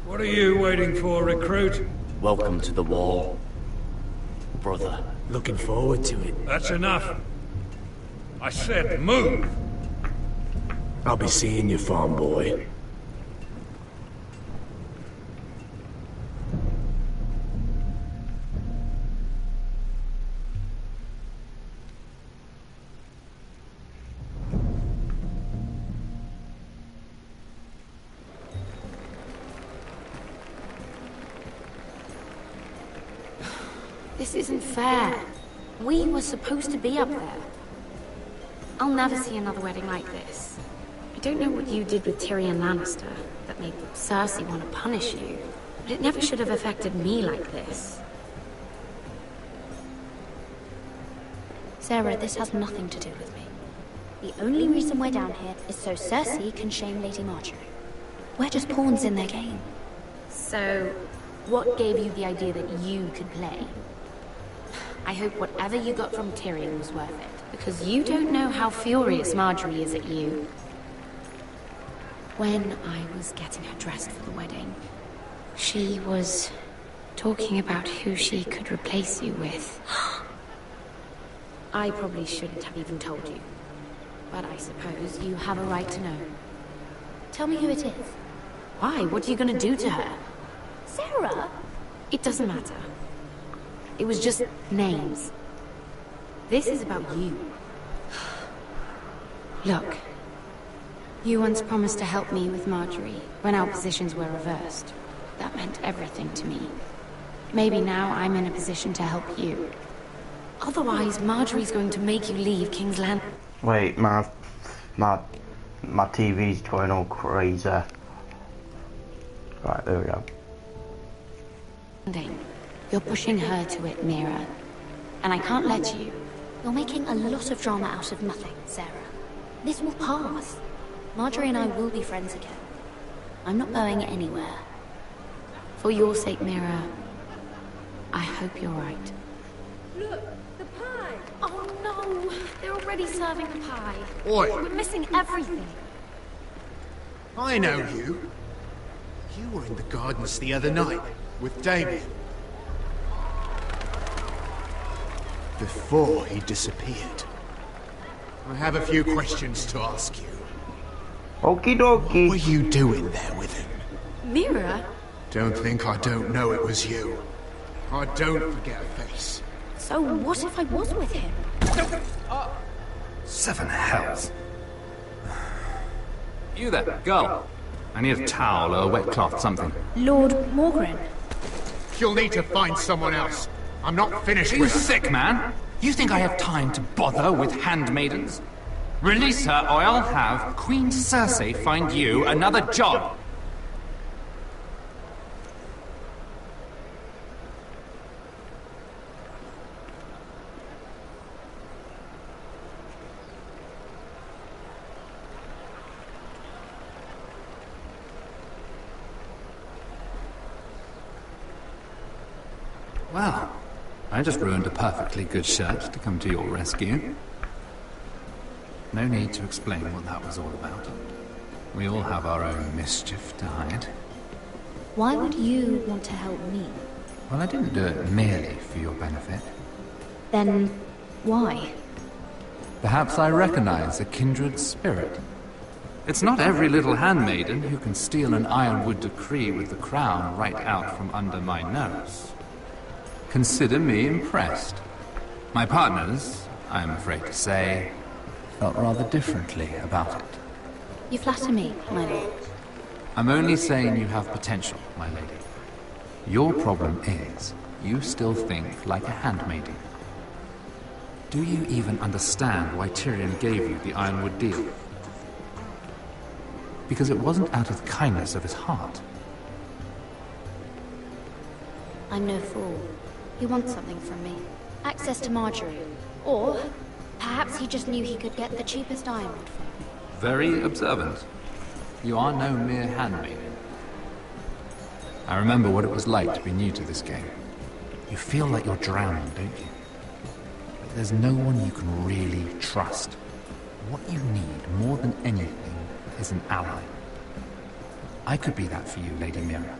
What are you waiting for, recruit? Welcome to the wall, brother. Looking forward to it. That's enough. I said move. I'll be seeing you, farm boy. This isn't fair. We were supposed to be up there. I'll never see another wedding like this. I don't know what you did with Tyrion Lannister that made Cersei want to punish you, but it never should have affected me like this. Sarah, this has nothing to do with me. The only reason we're down here is so Cersei can shame Lady Marjorie. We're just pawns in their game. So, what gave you the idea that you could play? I hope whatever you got from Tyrion was worth it, because you don't know how furious Marjorie is at you. When I was getting her dressed for the wedding, she was talking about who she could replace you with. I probably shouldn't have even told you, but I suppose you have a right to know. Tell me who it is. Why? What are you gonna do to her? Sarah? It doesn't matter. It was just names. This is about you. Look, you once promised to help me with Marjorie when our positions were reversed. That meant everything to me. Maybe now I'm in a position to help you. Otherwise, Marjorie's going to make you leave King's Land. Wait, my TV's going all crazy. Right, there we go. You're pushing her to it, Mira. And I can't let you. You're making a lot of drama out of nothing, Sarah. This will pass. Marjorie and I will be friends again. I'm not going anywhere. For your sake, Mira, I hope you're right. Look, the pie! Oh no! They're already serving the pie. Oi. We're missing everything. I know you. You were in the gardens the other night with Damien. Before he disappeared. I have a few questions to ask you. Okie dokie. What were you doing there with him? Mira? Don't think I don't know it was you. I don't forget a face. So what if I was with him? Seven hells. You there, girl. I need a towel or a wet cloth, something. Lord Morgren. You'll need to find someone else. I'm not finished Are you with her. sick, man? You think I have time to bother with handmaidens? Release her, or I'll have Queen Cersei find you another job. Well, I just ruined a perfectly good shirt to come to your rescue. No need to explain what that was all about. We all have our own mischief to hide. Why would you want to help me? Well, I didn't do it merely for your benefit. Then, why? Perhaps I recognize a kindred spirit. It's not every little handmaiden who can steal an ironwood decree with the crown right out from under my nose. Consider me impressed. My partners, I am afraid to say, felt rather differently about it. You flatter me, my lord. I'm only saying you have potential, my lady. Your problem is, you still think like a handmaiden. Do you even understand why Tyrion gave you the Ironwood deal? Because it wasn't out of the kindness of his heart. I'm no fool. He wants something from me. Access to Marjorie. Or, perhaps he just knew he could get the cheapest ironwood from me. Very observant. You are no mere handmaiden. I remember what it was like to be new to this game. You feel like you're drowning, don't you? But there's no one you can really trust. What you need, more than anything, is an ally. I could be that for you, Lady Mira.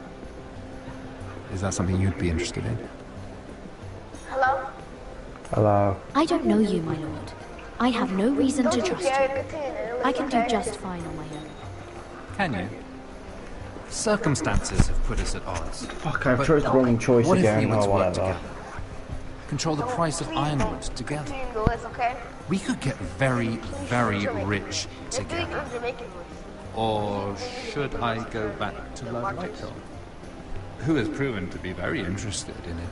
Is that something you'd be interested in? Hello? Hello. I don't know you, my lord. I have no reason to trust you. I can do just fine on my own. Can you? Circumstances have put us at odds. Fuck, I've chose the wrong choice What if again, humans or work whatever. together? Control the price of ironwood together. Okay? We could get very, very rich together. Or should I go back to Lord Whitehall, who has proven to be very interested in it?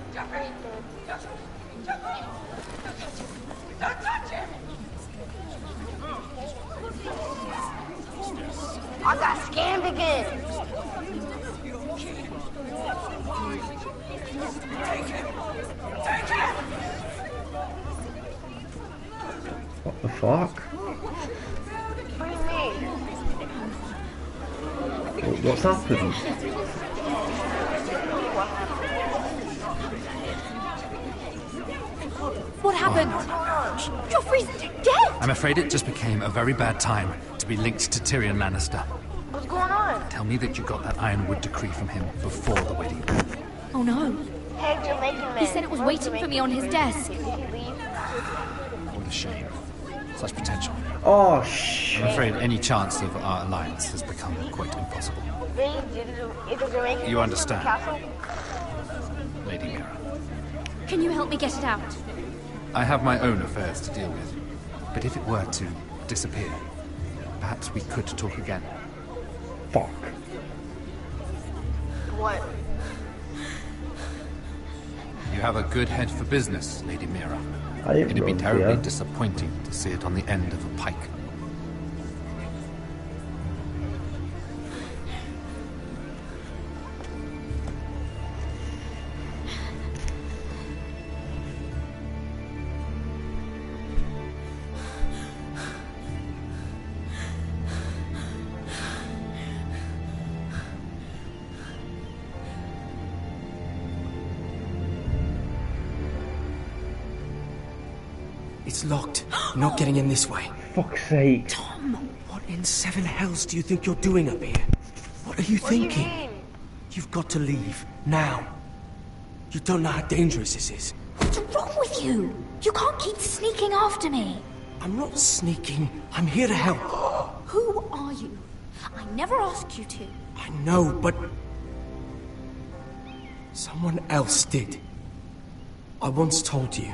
I got scammed again. What the fuck? What do you mean? What's happened? What happened? Joffrey's dead! I'm afraid it just became a very bad time to be linked to Tyrion Lannister. What's going on? Tell me that you got that Ironwood decree from him before the wedding. Oh no. Hey, Jamaican man. He said it was waiting for me on his desk. What a shame. Such potential. Oh, shit. I'm afraid any chance of our alliance has become quite impossible. You understand, Lady Mira. Can you help me get it out? I have my own affairs to deal with. But if it were to disappear, perhaps we could talk again. Fuck. What? You have a good head for business, Lady Mira. I ain't It'd be wrong, terribly yeah. disappointing to see it on the end of a pike. It's locked. You're not getting in this way. Fuck's sake. Tom! What in seven hells do you think you're doing up here? What are you thinking? You've got to leave. Now. You don't know how dangerous this is. What's wrong with you? You can't keep sneaking after me. I'm not sneaking. I'm here to help. Who are you? I never asked you to. I know, but... someone else did. I once told you.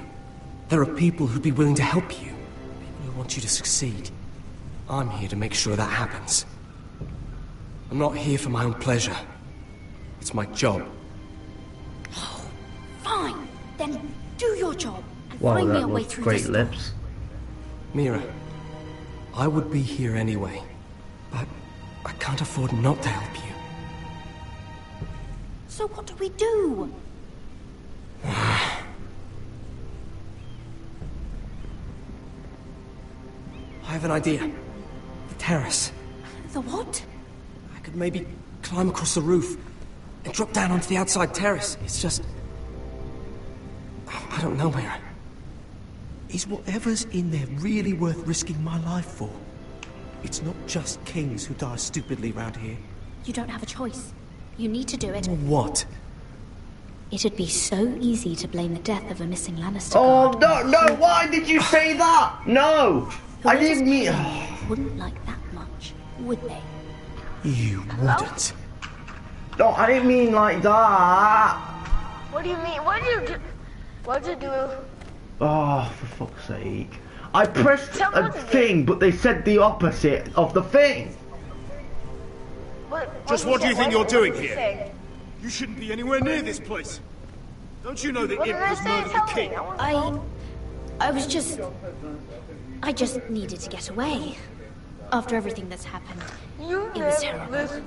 There are people who'd be willing to help you. People who want you to succeed. I'm here to make sure that happens. I'm not here for my own pleasure. It's my job. Oh, fine. Then do your job and Wow, find me that a way was through great this. lips. Mira, I would be here anyway, but I can't afford not to help you. So what do we do? I have an idea. The terrace. The what? I could maybe climb across the roof and drop down onto the outside terrace. It's just... I don't know, Mary. Is whatever's in there really worth risking my life for? It's not just kings who die stupidly round here. You don't have a choice. You need to do it. What? It'd be so easy to blame the death of a missing Lannister Oh, guard. no, why did you say that? No! I didn't mean... Wouldn't like that much, would they? You wouldn't. No, I didn't mean like that. What do you mean? What did you do? What did you do? Oh, for fuck's sake. I pressed a thing, but they said the opposite of the thing. Just what do you think you're doing here? You shouldn't be anywhere near this place. Don't you know the imp has murdered the king? I just needed to get away. After everything that's happened. It was terrible.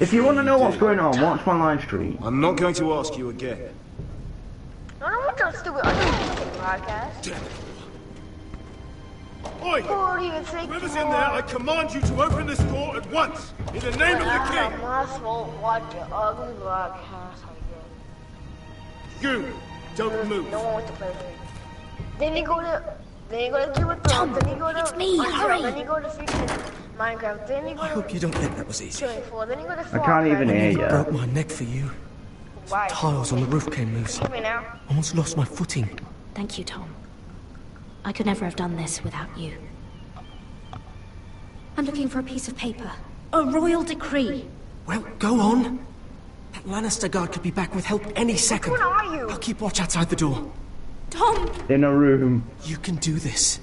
If you want to know what's going on, watch my live stream. I'm not going to ask you again. I don't want that stupid podcast. Oi! Whoever's in there, I command you to open this door at once! In the name of the king! I won't watch your ugly broadcast again. You! Don't move! No one wants to play with me. Then you go to Game of Thrones, then you go to it's me, hurry! Then you go to freaking Minecraft, then you go to... I hope you don't think that was easy. Then you go to I can't even hear you. Broke my neck for you. Why? Tiles on the roof came loose. Hear me now. Almost lost my footing. Thank you, Tom. I could never have done this without you. I'm looking for a piece of paper. A royal decree. Well, go on. That Lannister guard could be back with help any second. What are you? I'll keep watch outside the door. Tom! In a room. You can do this.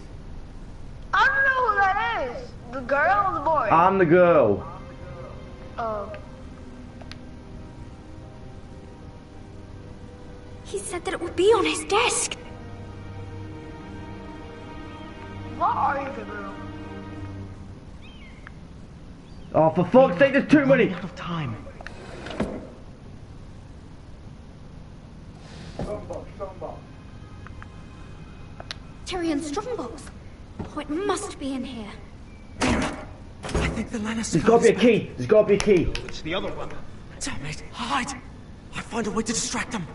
I don't know who that is. The girl or the boy? I'm the girl. Oh. He said that it would be on his desk. What are you, the girl? Oh, for fuck's sake, there's too many. Out of time. Tyrion Strongbox. Oh, it must be in here. I think the Lannister There's got to be a key. There's got to be a key. It's the other one. Damn it! Hide! I'll find a way to distract them.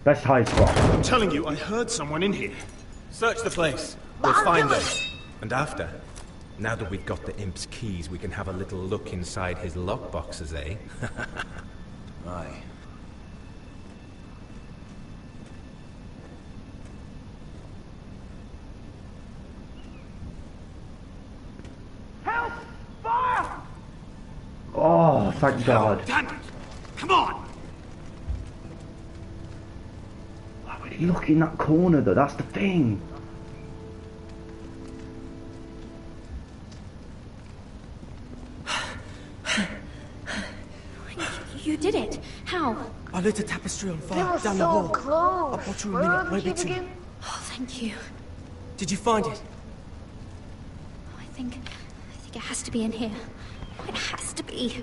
Best hide spot. I'm telling you, I heard someone in here. Search the place. We'll find them. And after, now that we've got the imp's keys, we can have a little look inside his lockboxes, eh? Aye. Help! Fire! Oh, thank God. Damn it! Come on! Why would he look in that corner though? That's the thing. You did it. How? I lit a tapestry on They fire were down the so hall. close. I'll put you a Where minute, are the maybe keys two. again? Oh, thank you. Did you find it? I think it has to be in here. It has to be.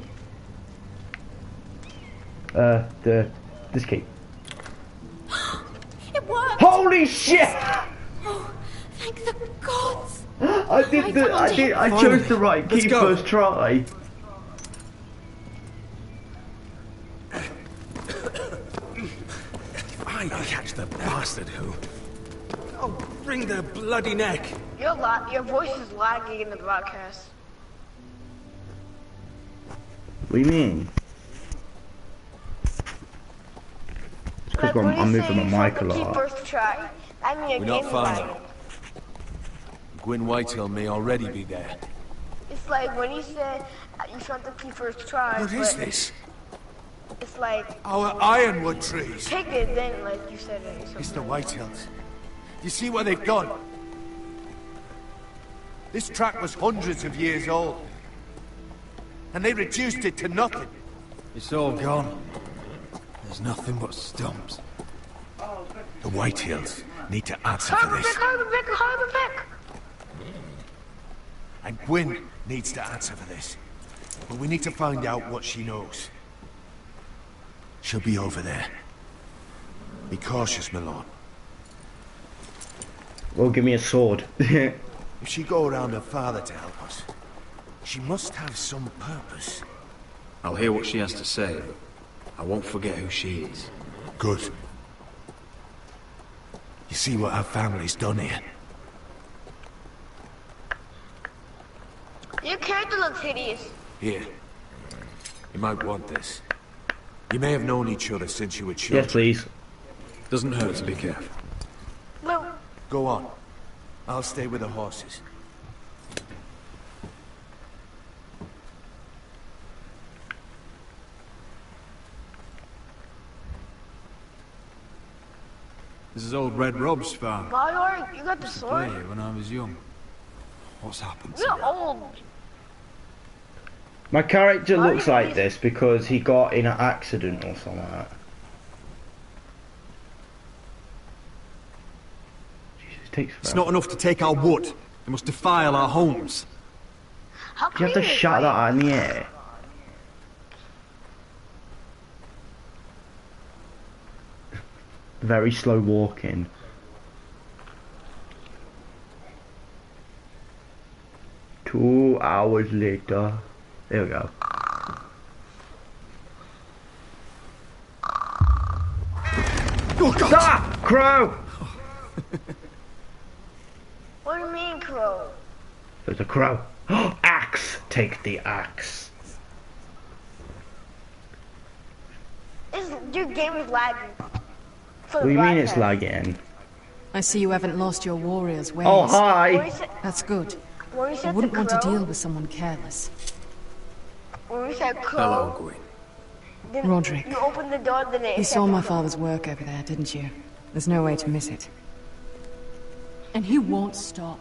This key. It worked! Holy shit! Oh, thank the gods! I chose the right key first try. I catch the bastard who... I'll wring their bloody neck. Your voice is lagging in the broadcast. What do you mean? It's because I'm moving my mic a lot. First try. I mean, We're not far now. Gwyn Whitehall may already be there. It's like when you said you shot the key first try. What is this? It's like Our ironwood trees. pick it, then like you said it. It's the Whitehills. You see where they've gone? This track was hundreds of years old. And they reduced it to nothing. It's all gone. There's nothing but stumps. The Whitehills need to answer for this. Harbor Vic. And Gwyn needs to answer for this. But we need to find out what she knows. She'll be over there. Be cautious, my lord. Well, give me a sword. If she go around her father to help us, She must have some purpose. I'll hear what she has to say, but I won't forget who she is. Good. You see what our family's done here? Your character looks hideous. Here. You might want this. You may have known each other since you were children. Yes, please. Doesn't hurt to be careful. Well, Go on. I'll stay with the horses. This is old Red Rob's farm. Mallory, you got the sword? Here when I was young. What's happened to You're old. My character looks like this because he got in an accident or something like that. Jesus, it takes It's forever. not enough to take our wood. They must defile our homes. Do you have to shout that out in the air? Very slow walking. Two hours later. There we go. Oh, God. Ah! Crow! What do you mean, crow? There's a crow. Axe! Take the axe. Your game is lagging. What do you mean it's lagging? I see you haven't lost your warrior's ways. Oh, hi! That's good. When we I said wouldn't the want to crow, deal with someone careless. When we said crow, Hello, Gwyn. then Roderick. you opened the door, then it You said saw my crow. father's work over there, didn't you? There's no way to miss it. And he won't stop.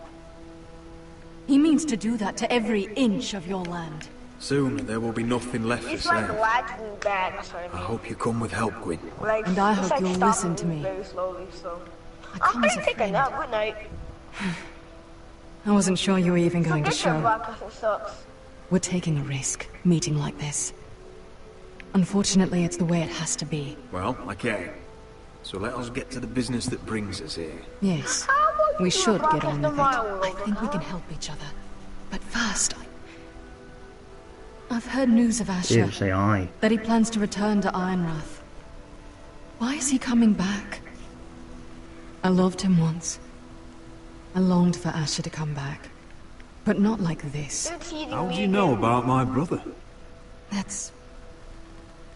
He means to do that to every inch of your land. Soon there will be nothing left for It's like sale. lagging bad, that's what I I mean. hope you come with help, Gwyn. Like, And I it's hope like you'll stopping listen to me. Very slowly, so. I I'm come as gonna a take a friend. nap. Good night. I wasn't sure you were even going to Forget your show. broadcasting sucks. We're taking a risk, meeting like this. Unfortunately, it's the way it has to be. Well, okay. So let us get to the business that brings us here. Yes, we should get on with it. I think we can help each other. But first, I've heard news of Asher. Didn't say I. That he plans to return to Ironrath. Why is he coming back? I loved him once. I longed for Asher to come back. But not like this. How do you know about my brother? That's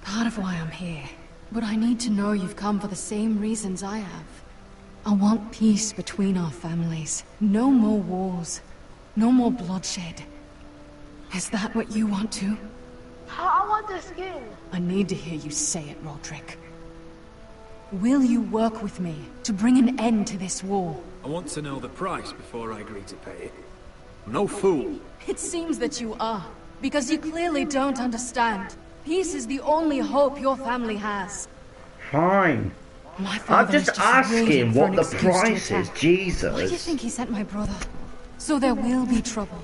part of why I'm here. But I need to know you've come for the same reasons I have. I want peace between our families. No more wars. No more bloodshed. Is that what you want too? I want the skin. I need to hear you say it, Roderick. Will you work with me to bring an end to this war? I want to know the price before I agree to pay it. I'm no fool. It seems that you are, because you clearly don't understand. Peace is the only hope your family has. Fine. My I'm father just is waiting asking for what an the excuse to price is. attack. Jesus. Why do you think he sent my brother? So there will be trouble.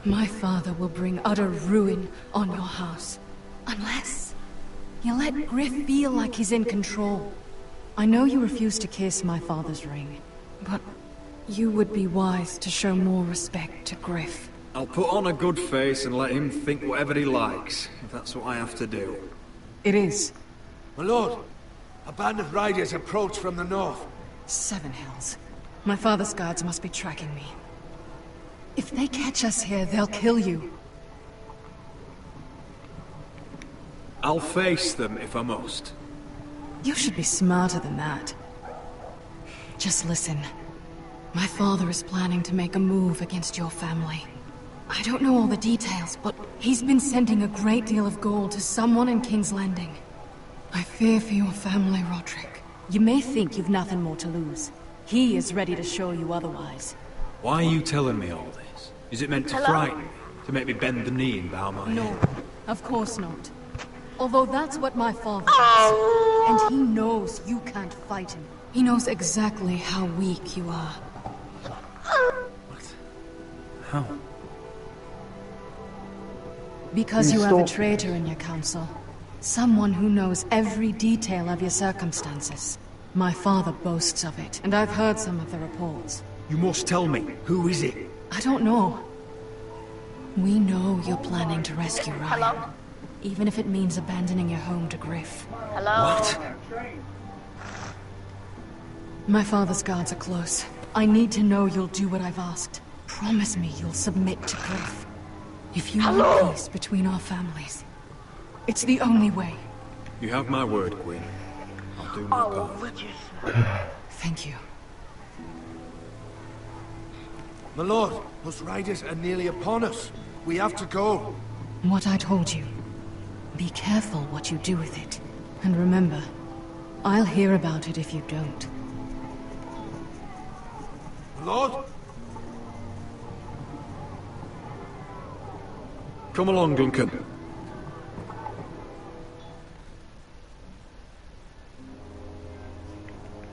My father will bring utter ruin on your house. Unless you let Griff feel like he's in control. I know you refuse to kiss my father's ring, but you would be wise to show more respect to Griff. I'll put on a good face and let him think whatever he likes, if that's what I have to do. It is. My lord, a band of riders approach from the north. Seven Hills. My father's guards must be tracking me. If they catch us here, they'll kill you. I'll face them if I must. You should be smarter than that. Just listen. My father is planning to make a move against your family. I don't know all the details, but he's been sending a great deal of gold to someone in King's Landing. I fear for your family, Roderick. You may think you've nothing more to lose. He is ready to show you otherwise. Why are you telling me all this? Is it meant to frighten me? To make me bend the knee and bow my head? No, of course not. Although that's what my father does. And he knows you can't fight him. He knows exactly how weak you are. How? Because you have a traitor in your council. Someone who knows every detail of your circumstances. My father boasts of it, and I've heard some of the reports. You must tell me. Who is it? I don't know. We know you're planning to rescue Ryan. Hello? Even if it means abandoning your home to Griff. Hello? My father's guards are close. I need to know you'll do what I've asked. Promise me you'll submit to Griff. If you want peace between our families, it's the only way. You have my word, Queen. I'll do my part. Thank you. My lord, those riders are nearly upon us. We have to go. What I told you. Be careful what you do with it. And remember, I'll hear about it if you don't. My lord? Come along, Duncan.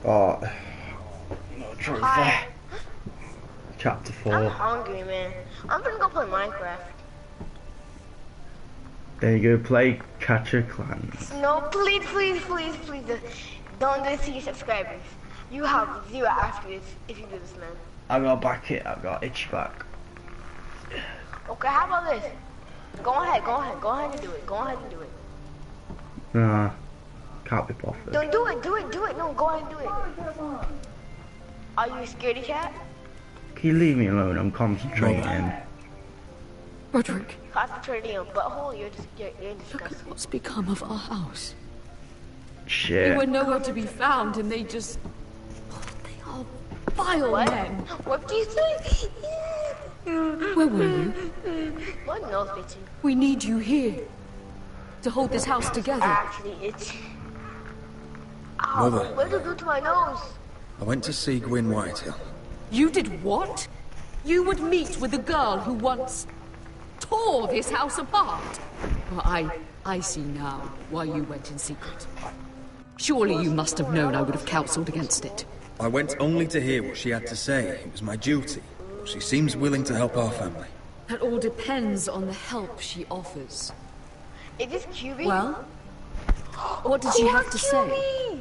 Oh, no trophy. Hi. Chapter 4. I'm hungry, man. I'm gonna go play Minecraft. Then you go play Catcher Clans. No, please, please, please, please, don't do this to your subscribers. You have 0 after this if you do this, man. I got back it. I got itchy back. Okay, how about this? Go ahead and do it. Go ahead and do it. Nah, can't be bothered. Don't do it. No, go ahead and do it. Are you a scaredy cat? Can you leave me alone? I'm concentrating. Roderick. Concentrating on butthole, you're disgusting. What's become of our house? Shit. They were nowhere to be found, and they just... They are vile men. What do you say? Where were you? What knows, bitch? We need you here. To hold this house together. Actually, it's... Ow, Mother. what did you do to my nose? I went to see Gwyn Whitehill. You did what? You would meet with the girl who once tore this house apart. Well, I see now why you went in secret. Surely you must have known I would have counseled against it. I went only to hear what she had to say. It was my duty. She seems willing to help our family. That all depends on the help she offers. Is this QB? Well, what did she have to say?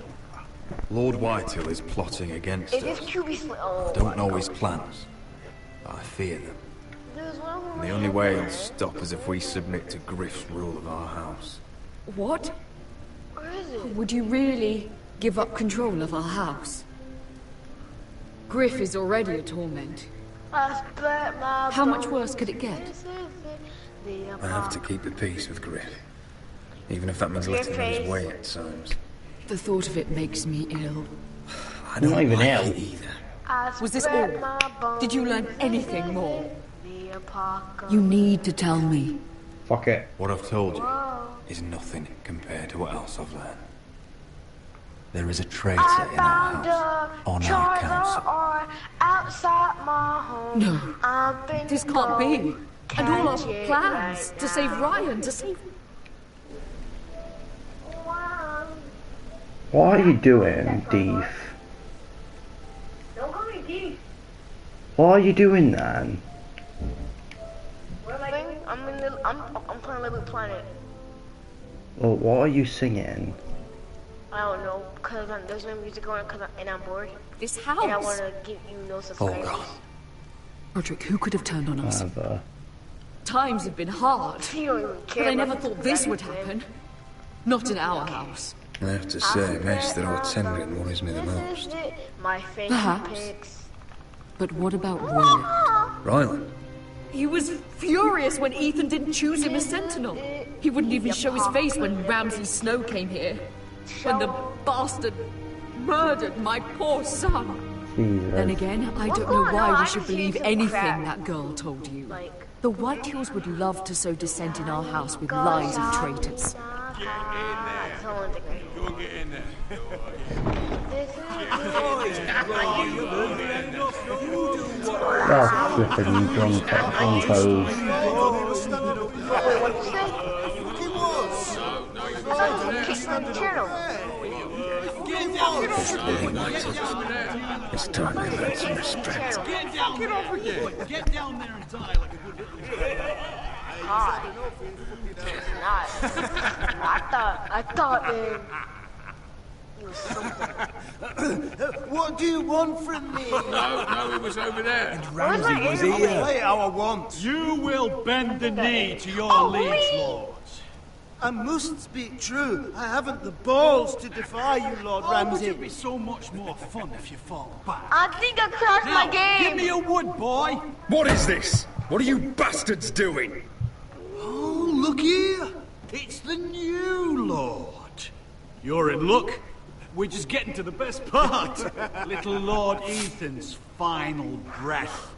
Lord Whitehill is plotting against Is this us. QB? Oh, I don't know his plans, but I fear them. And the only way he'll stop is if we submit to Griff's rule of our house. What? Where is it? Would you really give up control of our house? Griff is already a torment. How much worse could it get? I have to keep the peace with Griff, even if that means letting him his way at times. The thought of it makes me ill. I don't Not even like ill. it either. Was this all? Did you learn anything more? You need to tell me. Fuck it. What I've told you is nothing compared to what else I've learned. There is a traitor in our house, on our council. Outside my home. No, this can't be. And all our plans to save Ryan, to save... What are you doing, Deef? Don't call me Deef. What are you doing then? What am I doing? I'm playing Little Planet. Well, what are you singing? I don't know, cause there's no music going, and I'm bored. This house. And I want to give you no subscribers. Roderick, who could have turned on us? Whatever. Times have been hard, You don't even care but I about never thought this would happen. Not in our house. I have to say, Maester Ortenrin worries me the most. My favorite Perhaps. pigs. But what about Roland? Ryland? He was furious when Ethan didn't choose him as Sentinel. He wouldn't even show his face when Ramsay Snow came here. When the bastard murdered my poor son. Jesus. Then again, I don't know why we should believe anything that girl told you. The Whitehills would love to sow dissent in our house with lies and traitors. Go get in there. That's flipping drunk unclothed. Wait, what did you say? I thought you kicked me on the channel. It's time I learned some respect. Get off again. Get down there and die like a good... God. It's not. I thought, man. What do you want from me? No, it was over there. And Ramsay was here. Play our wants. You will bend the knee to your liege lords. I must speak true. I haven't the balls to defy you, Lord Ramsay. It'd be so much more fun if you fought back. I think I crashed my game. Give me a wood, boy. What is this? What are you bastards doing? Oh, look here. It's the new Lord. You're in luck. We're just getting to the best part. Little Lord Ethan's final breath.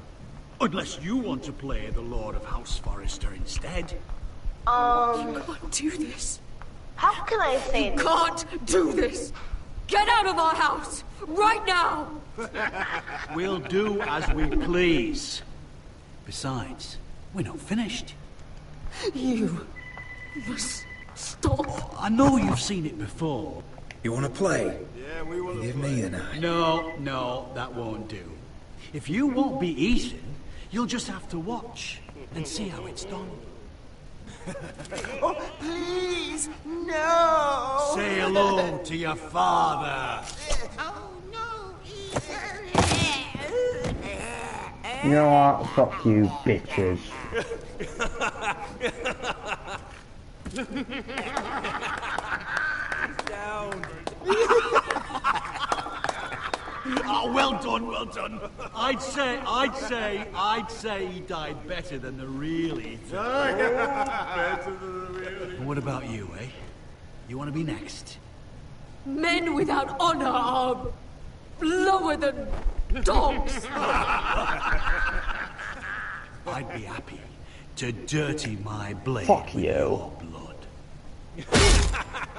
Unless you want to play the Lord of House Forrester instead. You can't do this. How can I say this? You can't do this. Get out of our house, right now. We'll do as we please. Besides, we're not finished. You must stop. I know you've seen it before. You want to play? Yeah, we will. Give me the knife. No, that won't do. If you won't be Ethan, you'll just have to watch and see how it's done. Oh, please, no! Say hello to your father. Oh, no! You know what? Fuck you, bitches. Down. Oh, well done. I'd say he died better than the real Ethan. Better than the real Ethan. What about you, eh? You want to be next? Men without honor are lower than dogs. I'd be happy to dirty my blade Fuck with you. your blood.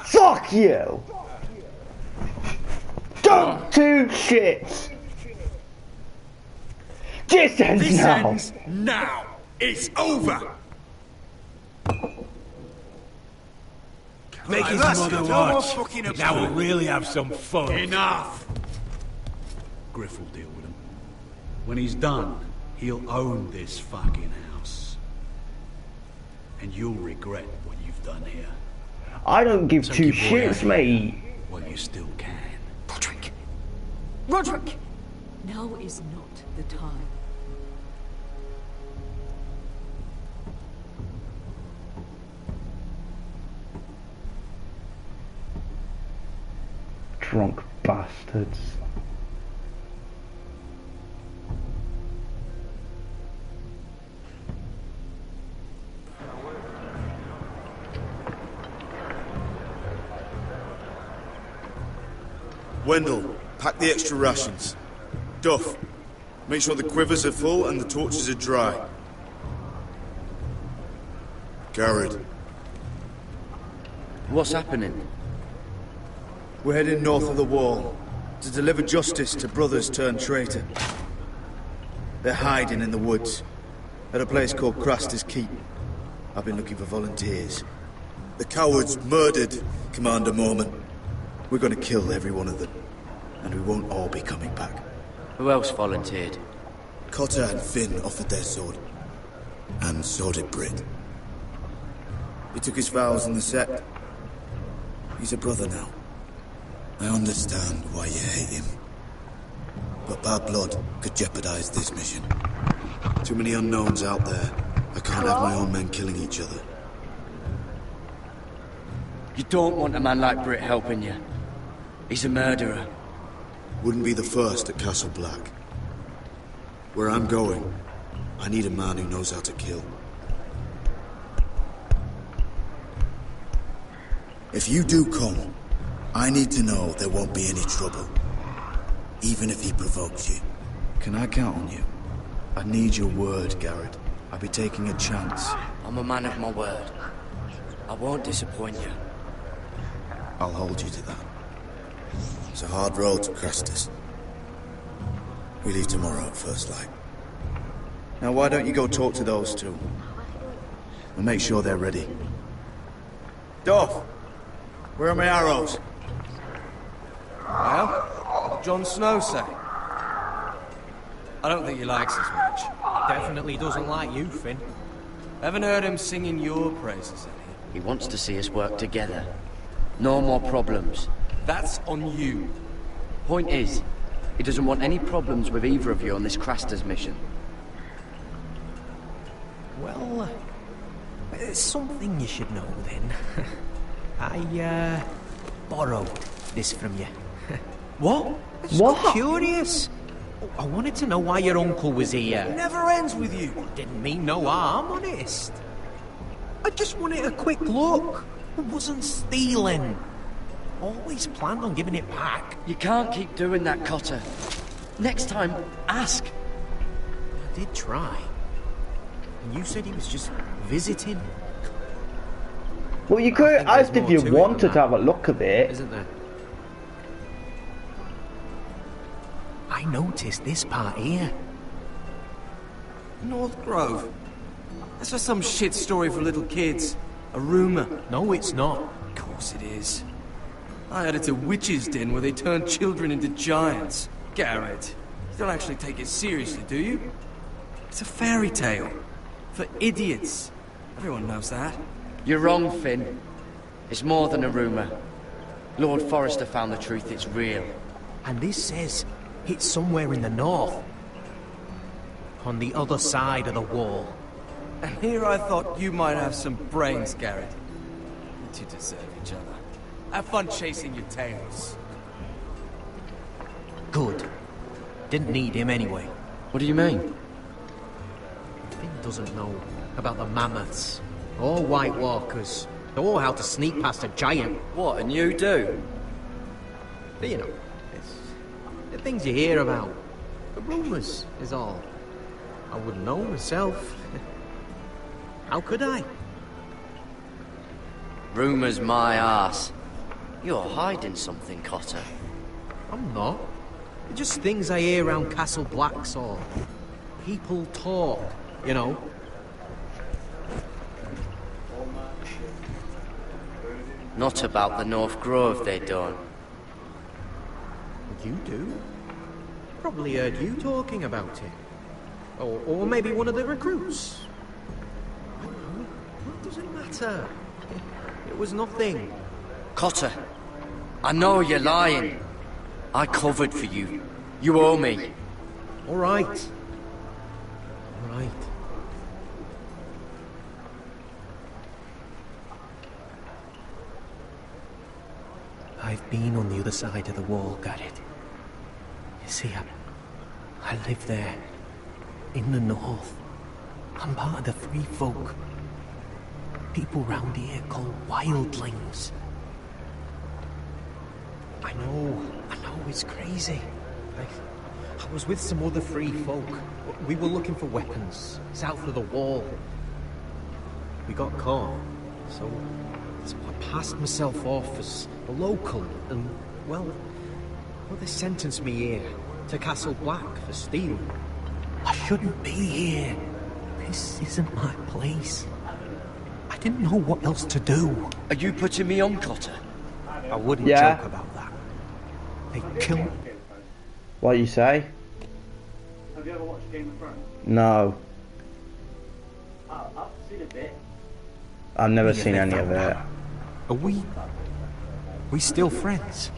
Fuck you! Don't do shit! This ends This now! ends now! It's over! Make his mother watch. Now we'll really have some fun. Enough! Griff will deal with him. When he's done, he'll own this fucking house. And you'll regret what you've done here. I don't give So two keep your shits, head mate. while you still can. Roderick, now is not the time. Drunk bastards. Wendell, pack the extra rations. Duff, make sure the quivers are full and the torches are dry. Garrett. What's happening? We're heading north of the wall to deliver justice to brothers turned traitor. They're hiding in the woods at a place called Craster's Keep. I've been looking for volunteers. The cowards murdered Commander Mormon. We're gonna kill every one of them, and we won't all be coming back. Who else volunteered? Cotter and Finn offered their sword, and so did Britt. He took his vows in the sect. He's a brother now. I understand why you hate him. But bad blood could jeopardize this mission. Too many unknowns out there. I can't have my own men killing each other. You don't want a man like Britt helping you. He's a murderer. Wouldn't be the first at Castle Black. Where I'm going, I need a man who knows how to kill. If you do come, I need to know there won't be any trouble. Even if he provokes you. Can I count on you? I need your word, Garrett. I'll be taking a chance. I'm a man of my word. I won't disappoint you. I'll hold you to that. It's a hard road to Crestus. We leave tomorrow at first light. Now why don't you go talk to those two? And make sure they're ready. Duff! Where are my arrows? Well, Jon Snow say? I don't think he likes us much. Definitely doesn't like you, Finn. Haven't heard him singing your praises any. He wants to see us work together. No more problems. That's on you. Point is, he doesn't want any problems with either of you on this Craster's mission. Well, there's something you should know then. I, borrowed this from you. What? What? Curious. I wanted to know why your uncle was here. It never ends with you. Didn't mean no harm, honest. I just wanted a quick look. I wasn't stealing. Always planned on giving it back. You can't keep doing that, Cotter. Next time, ask. I did try. And you said he was just visiting. Well, you could have asked if you wanted to have a look at it. Isn't there? I noticed this part here. North Grove. That's just some shit story for little kids. A rumor. No, it's not. Of course it is. I heard it's a witch's den where they turn children into giants. Garrett, you don't actually take it seriously, do you? It's a fairy tale. For idiots. Everyone knows that. You're wrong, Finn. It's more than a rumor. Lord Forrester found the truth, it's real. And this says it's somewhere in the north. On the other side of the wall. And here I thought you might have some brains, Garrett. You two deserve each other. Have fun chasing your tails. Good. Didn't need him anyway. What do you mean? Finn doesn't know about the mammoths, or White Walkers, or how to sneak past a giant. What, and you do? But you know, it's the things you hear about. The rumours is all. I wouldn't know myself. How could I? Rumours my arse. You're hiding something, Cotter. I'm not. Just things I hear around Castle Blacksall. People talk, you know. Not about the North Grove they don't. You do? Probably heard you talking about it. Or maybe one of the recruits. I don't know. What does it matter? It was nothing. Cotter, I know you're lying. I covered for you. You owe me. All right. All right. I've been on the other side of the wall, Garrett. You see, I live there. In the north. I'm part of the free folk. People round here called wildlings. I know, it's crazy. I was with some other free folk. We were looking for weapons, south of the wall. We got caught, so I passed myself off as a local, and, well, they sentenced me here, to Castle Black for stealing. I shouldn't be here. This isn't my place. I didn't know what else to do. Are you putting me on, Cotter? I wouldn't joke about that. They killed... What you say? Have you ever watched Game of Thrones? No. I've seen a bit. I've never seen any of it. Are we still friends?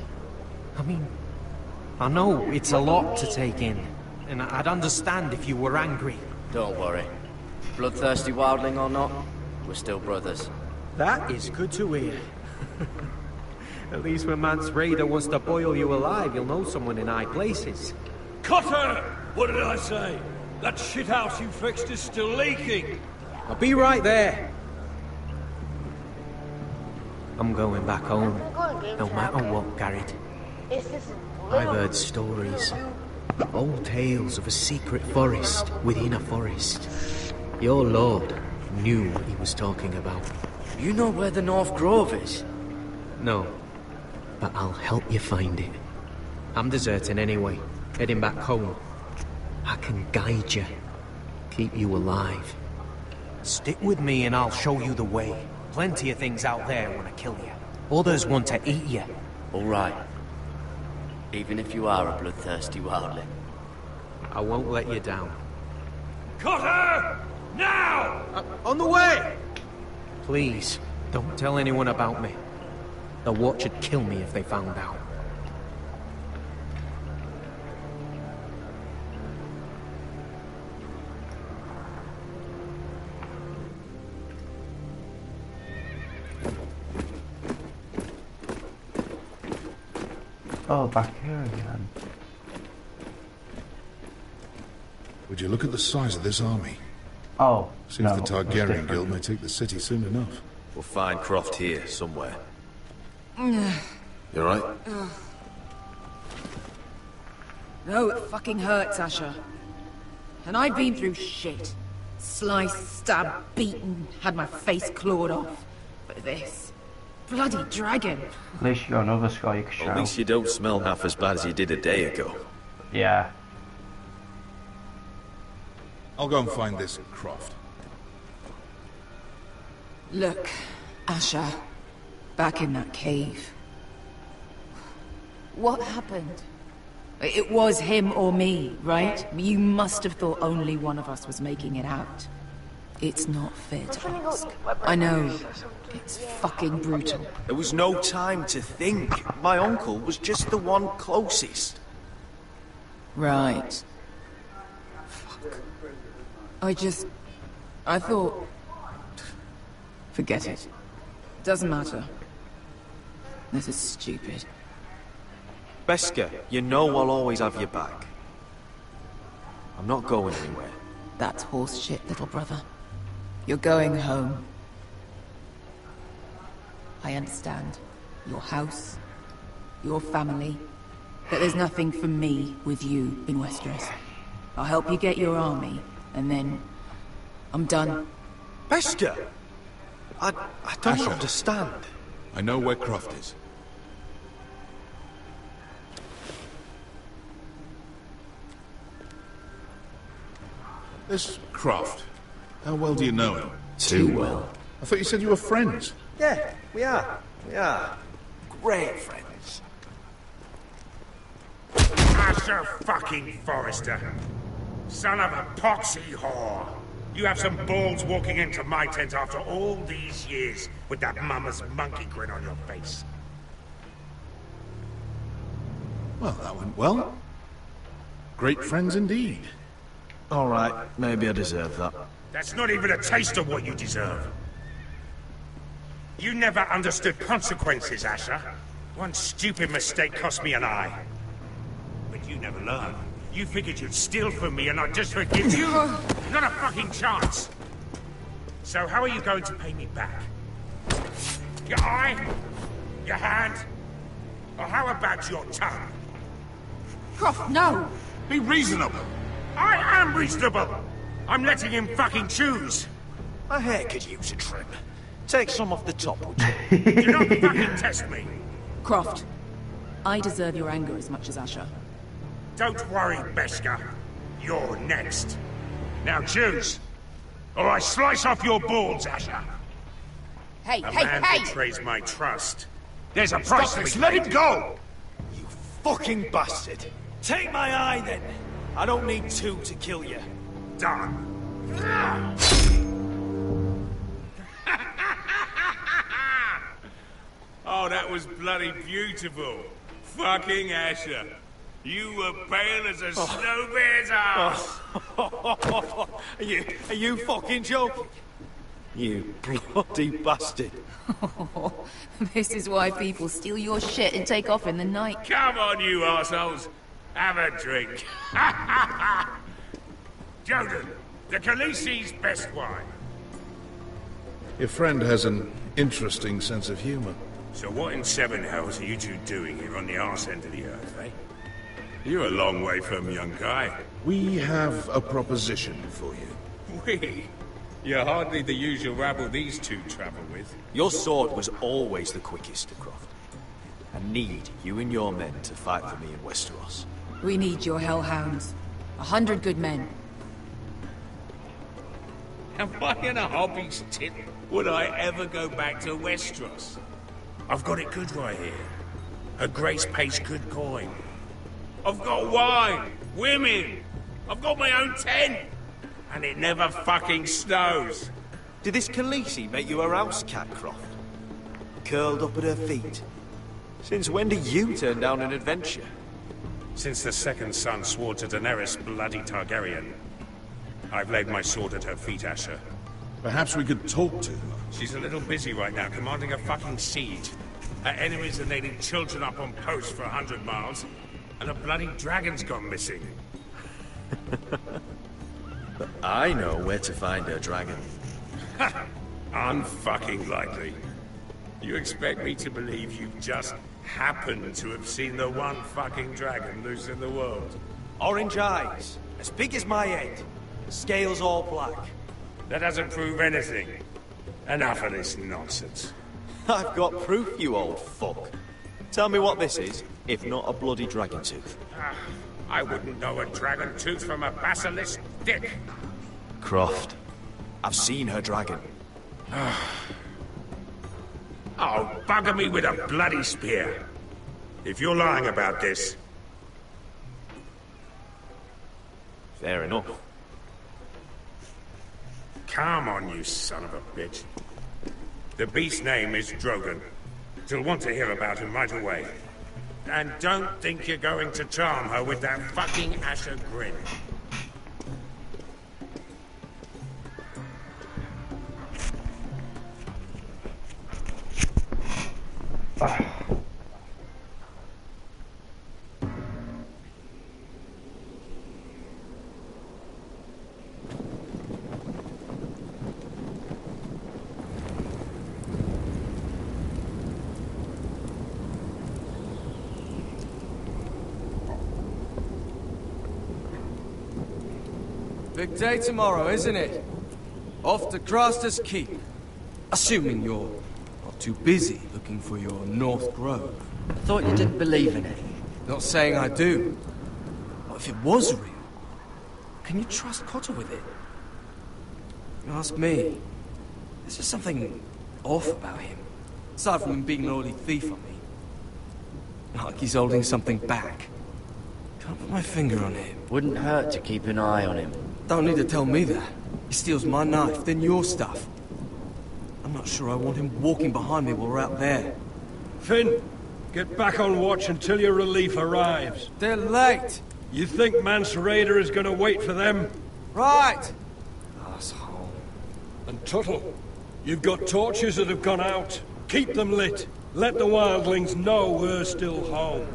I mean, I know it's a lot to take in, and I'd understand if you were angry. Don't worry. Bloodthirsty wildling or not, we're still brothers. That is good to hear. At least when Mance Raider wants to boil you alive, you'll know someone in high places. Cotter! What did I say? That shithouse you fixed is still leaking. I'll be right there. I'm going back home, no matter what, Garrett. I've heard stories. Old tales of a secret forest within a forest. Your lord knew what he was talking about. You know where the North Grove is? No, but I'll help you find it. I'm deserting anyway, heading back home. I can guide you, keep you alive. Stick with me and I'll show you the way. Plenty of things out there want to kill you. Others want to eat you. All right. Even if you are a bloodthirsty wildling. I won't let you down. Cotter! Now! On the way! Please, don't tell anyone about me. The Watch would kill me if they found out. Oh, back here again. Would you look at the size of this army? Oh, Seems no, the that's Targaryen different. Guild may take the city soon enough. We'll find Croft here, somewhere. No, You alright? it fucking hurts, Asher. And I've been through shit. Sliced, stabbed, beaten, had my face clawed off. But this... bloody dragon. At least you got another scar you can show. At least you don't smell half as bad as you did a day ago. Yeah. I'll go and find this Croft. Look, Asher. Back in that cave. What happened? It was him or me, right? You must have thought only one of us was making it out. It's not fair to ask. I know. It's fucking brutal. There was no time to think. My uncle was just the one closest. Right. I thought... Forget it. Doesn't matter. This is stupid. Beskha, you know I'll always have your back. I'm not going anywhere. That's horse shit, little brother. You're going home. I understand. Your house, your family. But there's nothing for me with you in Westeros. I'll help you get your army, and then... I'm done. Beskha! I don't Asher. understand. I know where Croft is. This Croft, how well do you know him? Too well. I thought you said you were friends. Yeah, we are. We are. Great friends. Asher fucking Forrester. Son of a poxy whore. You have some balls walking into my tent after all these years with that mama's monkey grin on your face. Well, that went well. Great friends indeed. All right, maybe I deserve that. That's not even a taste of what you deserve. You never understood consequences, Asher. One stupid mistake cost me an eye. But you never learned. You figured you'd steal from me and I'd just forgive you? Not a fucking chance! So how are you going to pay me back? Your eye? Your hand? Or how about your tongue? Croft, no! Be reasonable! I am reasonable! I'm letting him fucking choose! My hair could use a trim. Take some off the top, would you? Do not fucking test me! Croft, I deserve your anger as much as Asher. Don't worry, Beskha. You're next. Now choose, or I slice off your balls, Asher. Hey, A hey, man hey! betrays my trust. There's a price to be paid. Let him go! You fucking bastard! Take my eye, then! I don't need two to kill you. Done. Oh, that was bloody beautiful. Fucking Asher. You were pale as a snow bear's ass. Are you fucking joking? You bloody bastard. This is why people steal your shit and take off in the night. Come on, you assholes. Have a drink. Joden, the Khaleesi's best wine. Your friend has an interesting sense of humor. So what in seven hells are you two doing here on the arse end of the earth, eh? You're a long way from young guy. We have a proposition for you. We? You're hardly the usual rabble these two travel with. Your sword was always the quickest, Croft. I need you and your men to fight for me in Westeros. We need your hellhounds. 100 good men. Am I in a hobby's tit? Would I ever go back to Westeros? I've got it good right here. Her Grace pays good coin. I've got wine, women. I've got my own tent. And it never fucking snows. Did this Khaleesi make you a house cat, Croft? Curled up at her feet, Since when do you turn down an adventure? Since the second son swore to Daenerys bloody Targaryen. I've laid my sword at her feet, Asher. Perhaps we could talk to her. She's a little busy right now, commanding a fucking siege. Her enemies are nailing children up on posts for 100 miles, and a bloody dragon's gone missing. But I know where to find her dragon. Unfucking likely. You expect me to believe you just happened to have seen the one fucking dragon loose in the world? Orange eyes, as big as my head. Scales all black. That doesn't prove anything. Enough of this nonsense. I've got proof, you old fuck. Tell me what this is, if not a bloody dragon tooth. I wouldn't know a dragon tooth from a basilisk dick. Croft, I've seen her dragon. Oh, bugger me with a bloody spear. If you're lying about this... Fair enough. Come on, you son of a bitch. The beast's name is Drogon. She'll want to hear about him right away. And don't think you're going to charm her with that fucking Asher grin. Big day tomorrow, isn't it? Off to Craster's Keep. Assuming you're not too busy looking for your North Grove. I thought you didn't believe in it. Not saying I do. But if it was real, can you trust Cotter with it? You ask me, there's just something off about him. Aside from him being an oily thief on me. Like he's holding something back. Can't put my finger on him. Wouldn't hurt to keep an eye on him. Don't need to tell me that. He steals my knife, then your stuff. I'm not sure I want him walking behind me while we're out there. Finn, get back on watch until your relief arrives. They're late. You think Mance Rayder is going to wait for them? Right. Asshole. And Tuttle, you've got torches that have gone out. Keep them lit. Let the wildlings know we're still home.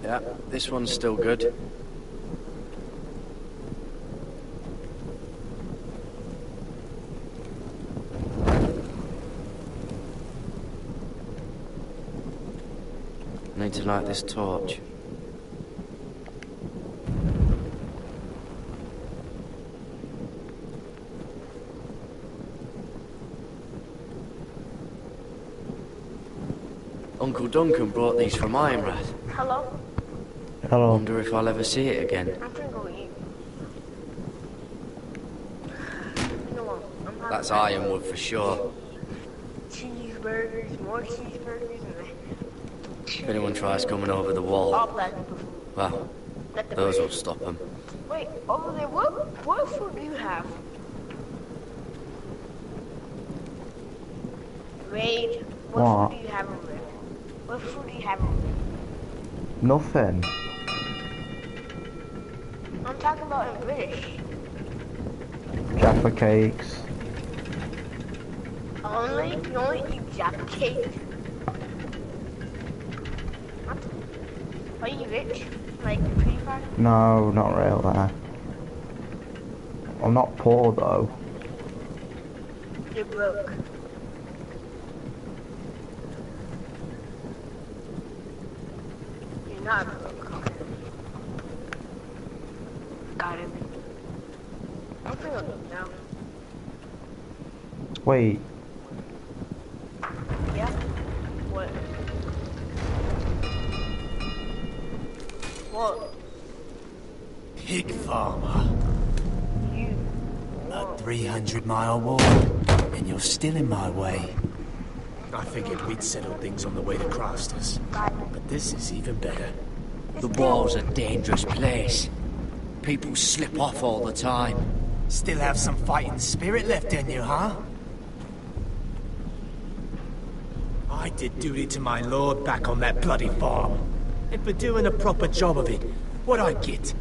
Yeah, this one's still good. Need to light this torch. Uncle Duncan brought these from Ironrath. Hello? Hello. Wonder if I'll ever see it again. I'm gonna go eat. You know what? I'm having That's ironwood for sure. cheeseburgers, more cheeseburgers, and If anyone tries coming over the all wall, black people food. well, Let them those in. will stop them. Wait, over there, what food do you have? Raid, what food do you have over there? What food do you have over there? Nothing. I'm talking about in British. Jaffa cakes. You only eat Jaffa cake? What? Are you rich? Like, pretty far? No, not really. I'm not poor though. You're broke. You're not broke. Got it. I'm feeling it now. Wait. Yeah? What? What? Pig farmer. You. A 300-mile walk, and you're still in my way. I figured we'd settle things on the way to Craster's. But this is even better. The wall's a dangerous place. People slip off all the time. Still have some fighting spirit left in you, huh? I did duty to my lord back on that bloody farm. And for doing a proper job of it, what'd I get?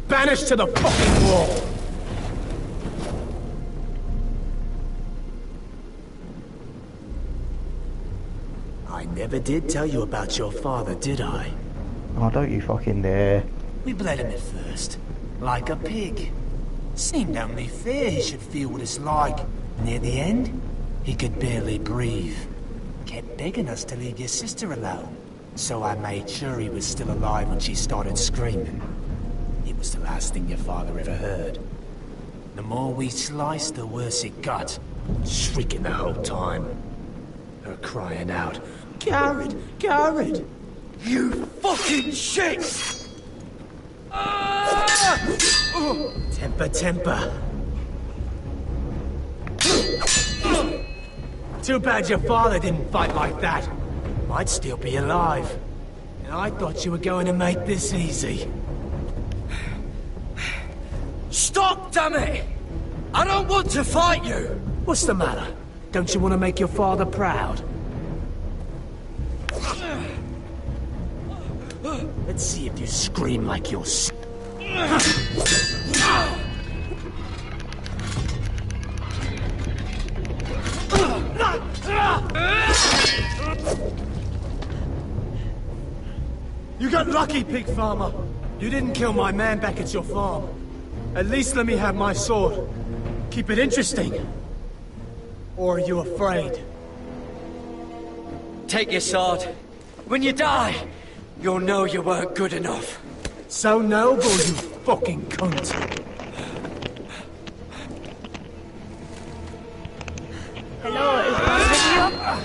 Banished to the fucking wall! I never did tell you about your father, did I? Oh, don't you fucking dare. We bled him at first, like a pig. Seemed only fair he should feel what it's like. Near the end, he could barely breathe. Kept begging us to leave your sister alone. So I made sure he was still alive when she started screaming. It was the last thing your father ever heard. The more we sliced, the worse it got. Shrieking the whole time. Her crying out, "Garrett! Garrett! You fucking shit! Temper, temper. Too bad your father didn't fight like that. Might still be alive. And I thought you were going to make this easy. Stop, damn it! I don't want to fight you! What's the matter? Don't you want to make your father proud? Let's see if you scream like you're sick. You got lucky, pig farmer. You didn't kill my man back at your farm. At least let me have my sword. Keep it interesting. Or are you afraid? Take your sword. When you die, you'll know you weren't good enough. So noble, you fucking cunt. Hello, is this video?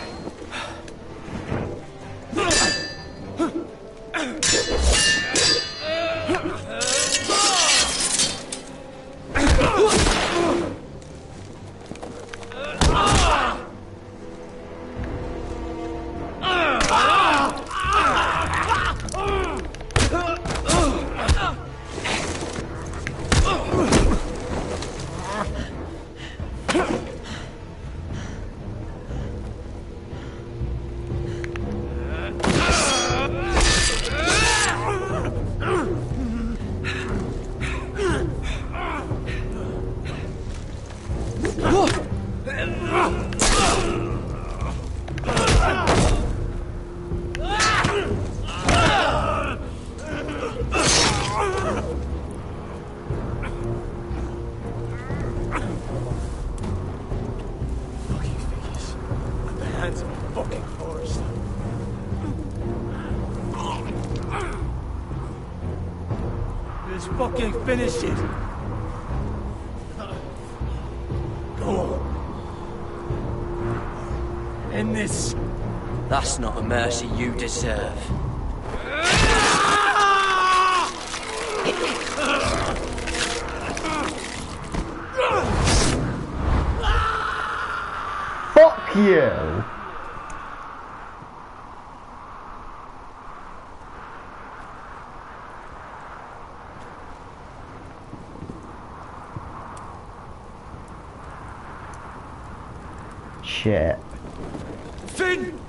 Fucking finish it. Go on. End this. That's not a mercy you deserve. Fuck you! Shit. Finn!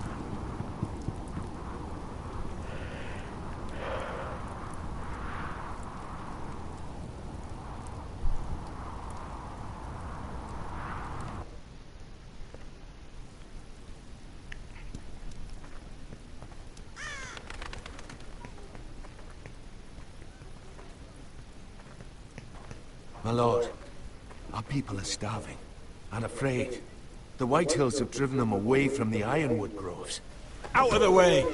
My lord, our people are starving and afraid. The Whitehills have driven them away from the ironwood groves. Out of the way!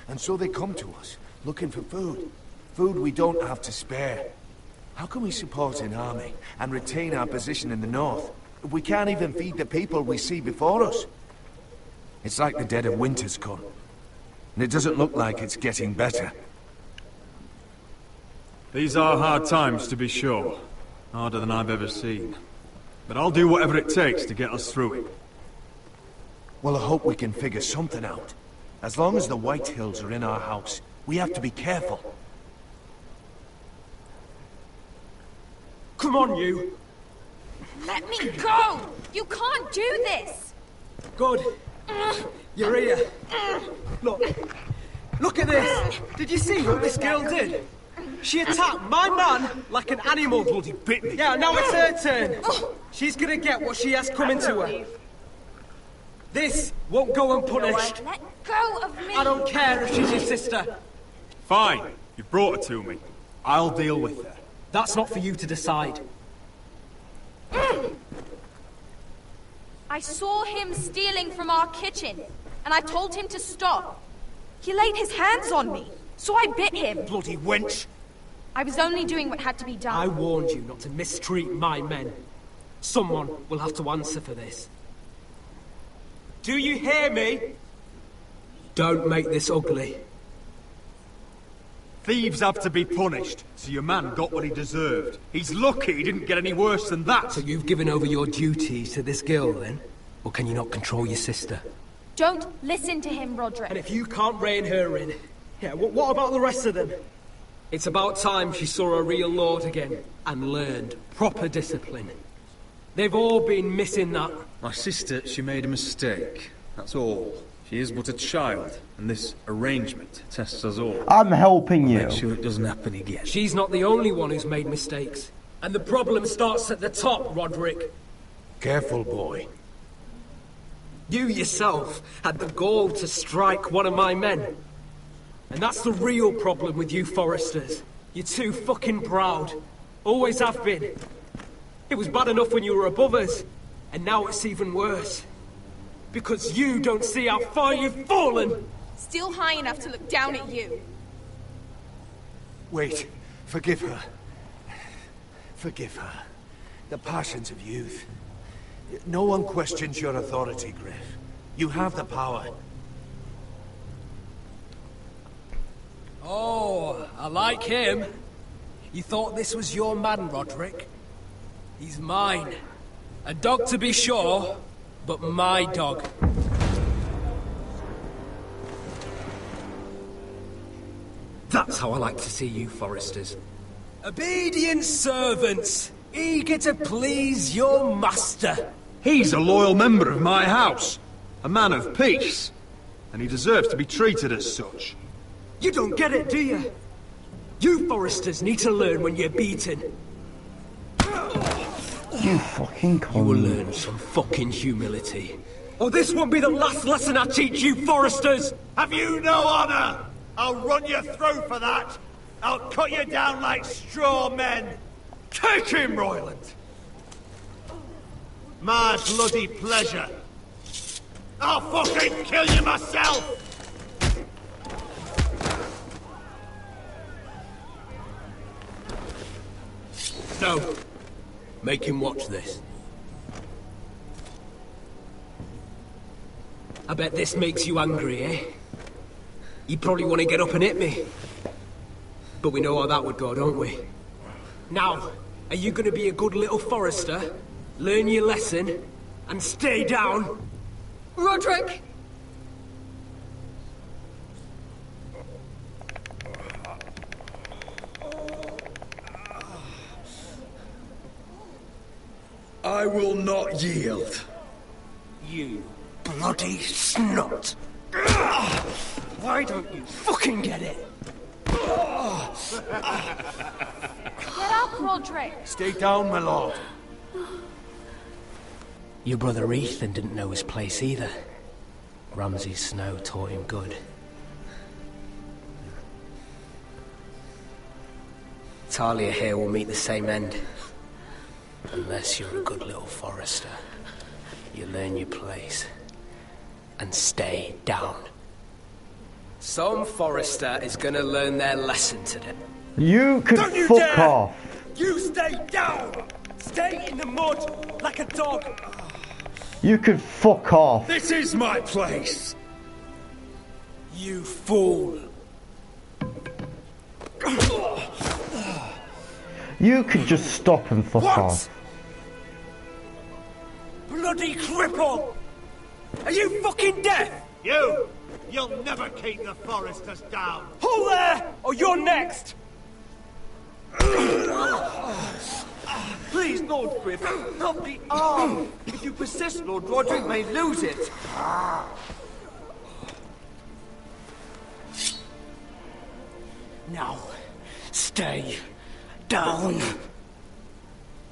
And so they come to us, looking for food. Food we don't have to spare. How can we support an army and retain our position in the north if we can't even feed the people we see before us? It's like the dead of winter's come. And it doesn't look like it's getting better. These are hard times, to be sure. Harder than I've ever seen. But I'll do whatever it takes to get us through it. Well, I hope we can figure something out. As long as the White Hills are in our house, we have to be careful. Come on, you! Let me go! You can't do this! Good. You're here. Look. Look at this! Did you see what this girl did? She attacked my man like an animal. Bloody bit me. Yeah, now it's her turn. She's gonna get what she has coming to her. This won't go unpunished. Let go of me! I don't care if she's your sister. Fine. You brought her to me. I'll deal with her. That's not for you to decide. I saw him stealing from our kitchen, and I told him to stop. He laid his hands on me, so I bit him. Bloody wench! I was only doing what had to be done. I warned you not to mistreat my men. Someone will have to answer for this. Do you hear me? Don't make this ugly. Thieves have to be punished, so your man got what he deserved. He's lucky he didn't get any worse than that. So you've given over your duties to this girl, then? Or can you not control your sister? Don't listen to him, Roderick. And if you can't rein her in, yeah, what about the rest of them? It's about time she saw a real lord again and learned proper discipline. They've all been missing that. My sister, she made a mistake. That's all. She is but a child, and this arrangement tests us all. I'm helping you. Make sure it doesn't happen again. She's not the only one who's made mistakes. And the problem starts at the top, Roderick. Careful, boy. You yourself had the gall to strike one of my men. And that's the real problem with you Foresters. You're too fucking proud. Always have been. It was bad enough when you were above us, and now it's even worse. Because you don't see how far you've fallen! Still high enough to look down at you. Wait. Forgive her. Forgive her. The passions of youth. No one questions your authority, Griff. You have the power. Oh, I like him. You thought this was your man, Roderick? He's mine. A dog to be sure, but my dog. That's how I like to see you, Foresters. Obedient servants, eager to please your master. He's a loyal member of my house. A man of peace. And he deserves to be treated as such. You don't get it, do you? You Foresters need to learn when you're beaten. You fucking cunt. You will learn some fucking humility. Or this won't be the last lesson I teach you, Foresters! Have you no honor? I'll run your throat for that! I'll cut you down like straw men! Take him, Royland! My bloody pleasure! I'll fucking kill you myself! No. Make him watch this. I bet this makes you angry, eh? You probably want to get up and hit me. But we know how that would go, don't we? Now, are you going to be a good little Forester, learn your lesson, and stay down? Roderick! I will not yield. You bloody snot! Why don't you fucking get it? Get up, Roderick! Stay down, my lord. Your brother Ethan didn't know his place either. Ramsay Snow taught him good. Talia here will meet the same end. Unless you're a good little Forester. You learn your place. And stay down. Some Forester is gonna learn their lesson today. You could fuck off. You stay down! Stay in the mud like a dog! You could fuck off. This is my place! You fool! You could just stop and fuck off. bloody cripple! Are you fucking deaf? You'll never keep the Foresters down! Hold there, or you're next! Please, Lord Griff, not the arm! If you persist, Lord Roderick may lose it. Now, stay down.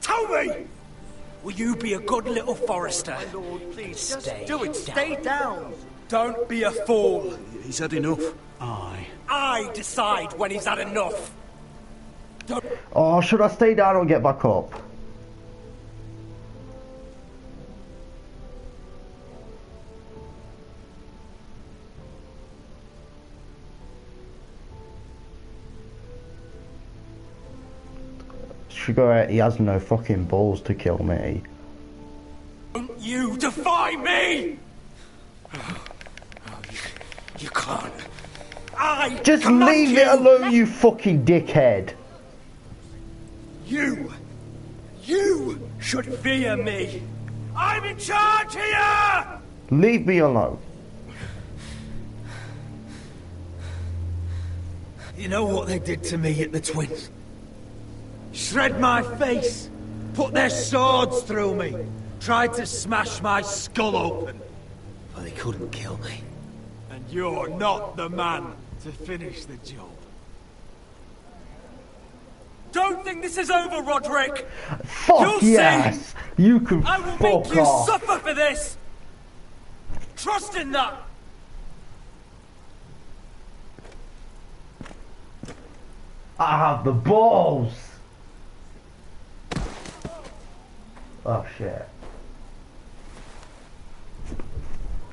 Tell me! Will you be a good little Forester? My lord, please, Stay just do it. Stay down. Don't be a fool. He's had enough. I decide when he's had enough. Oh, should I stay down or get back up? Sugar, he has no fucking balls to kill me. Don't you defy me! You can't. I Just command leave it you. alone, you fucking dickhead. You should fear me. I'm in charge here! Leave me alone. You know what they did to me at the Twins? Shred my face, put their swords through me, tried to smash my skull open. But they couldn't kill me. And you're not the man to finish the job. Don't think this is over, Roderick! Fuck You'll yes! see. You can I will fuck make you off. suffer for this! Trust in that! I have the balls! Oh shit.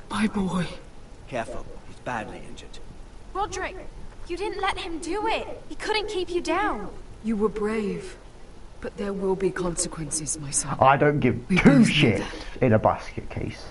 My boy. Careful, he's badly injured. Roderick, you didn't let him do it. He couldn't keep you down. You were brave. But there will be consequences, my son. I don't give We two both know shits that. in a basket case.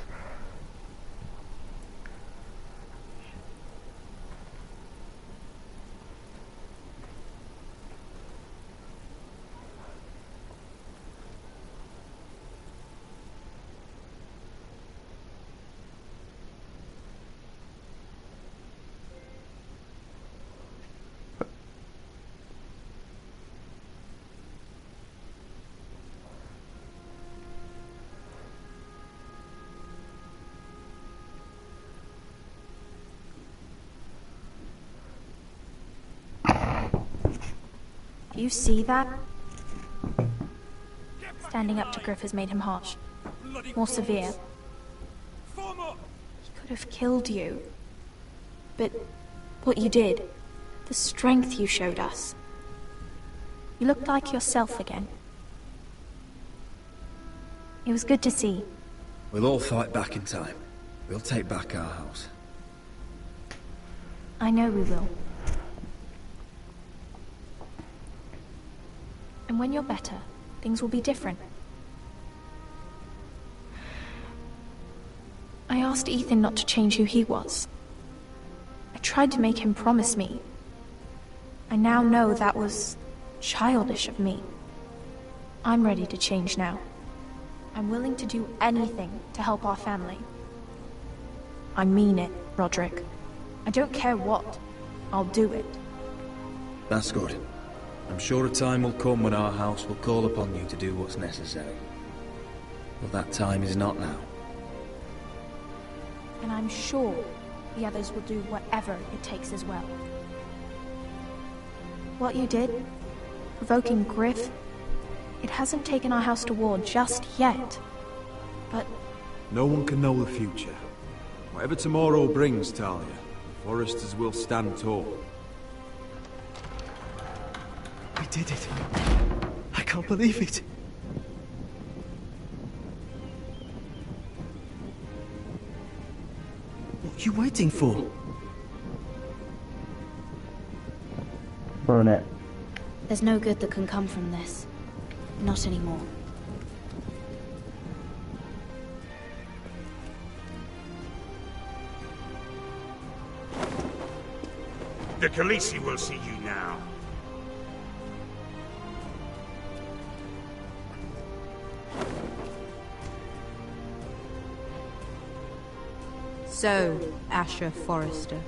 You see that? Standing up to Griff has made him harsh. More severe. He could have killed you. But what you did, the strength you showed us. You looked like yourself again. It was good to see. We'll all fight back in time. We'll take back our house. I know we will. And when you're better, things will be different. I asked Ethan not to change who he was. I tried to make him promise me. I now know that was childish of me. I'm ready to change now. I'm willing to do anything to help our family. I mean it, Roderick. I don't care what. I'll do it. That's good. I'm sure a time will come when our house will call upon you to do what's necessary. But that time is not now. And I'm sure the others will do whatever it takes as well. What you did, provoking Griff, it hasn't taken our house to war just yet. But No one can know the future. Whatever tomorrow brings, Talia, the Foresters will stand tall. We did it. I can't believe it. What are you waiting for? Burn it. There's no good that can come from this. Not anymore. The Khaleesi will see you now. So, Asher Forrester,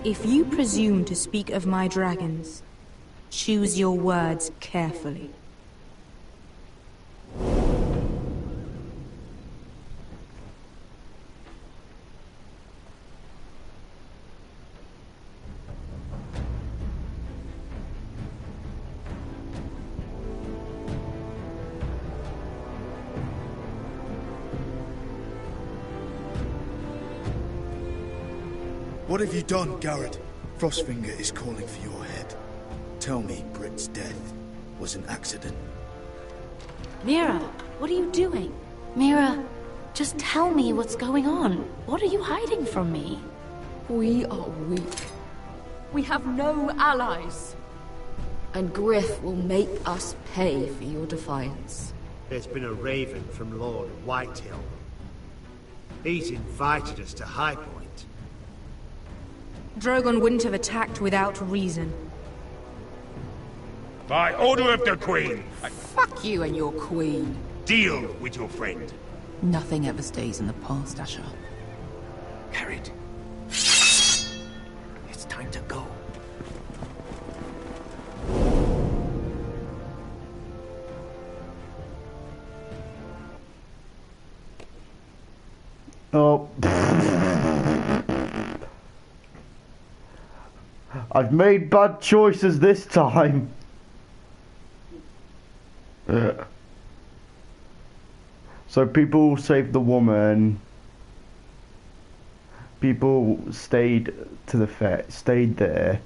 if you presume to speak of my dragons, choose your words carefully. What have you done, Garrett? Frostfinger is calling for your head. Tell me Britt's death was an accident. Mira, what are you doing? Mira, just tell me what's going on. What are you hiding from me? We are weak. We have no allies. And Griff will make us pay for your defiance. There's been a raven from Lord Whitehill. He's invited us to High Point. Drogon wouldn't have attacked without reason. By order of the Queen, Fuck you and your queen. deal with your friend. Nothing ever stays in the past, Asher. Carried. It's time to go. Oh. I've made bad choices this time. So people saved the woman. People stayed to the stayed there.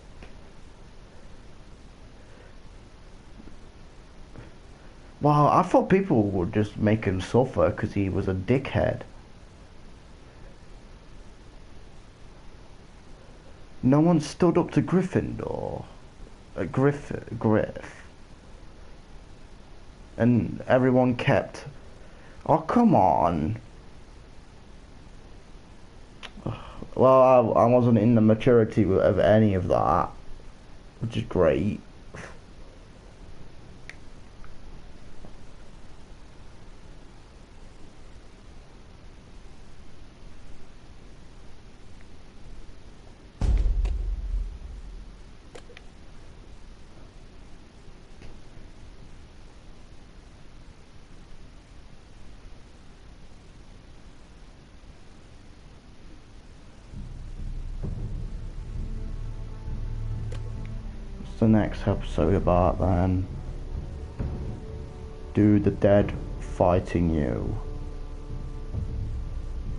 Wow, I thought people would just make him suffer because he was a dickhead. No one stood up to Gryffindor. Griff. And everyone kept... Oh, come on. Well, I wasn't in the maturity of any of that, which is great. The next episode about then? Do the dead fighting you?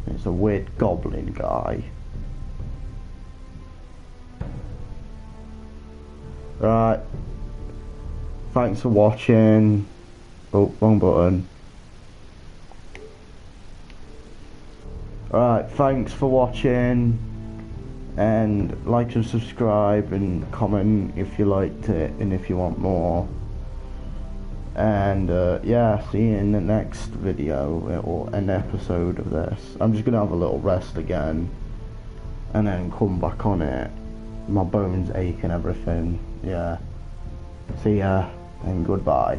It's a weird goblin guy. Right. Thanks for watching. Oh, wrong button. Alright, thanks for watching. And like and subscribe and comment if you liked it and if you want more. And yeah, see you in the next video or an episode of this. I'm just gonna have a little rest again and then come back on it. My bones ache and everything. Yeah. See ya and goodbye.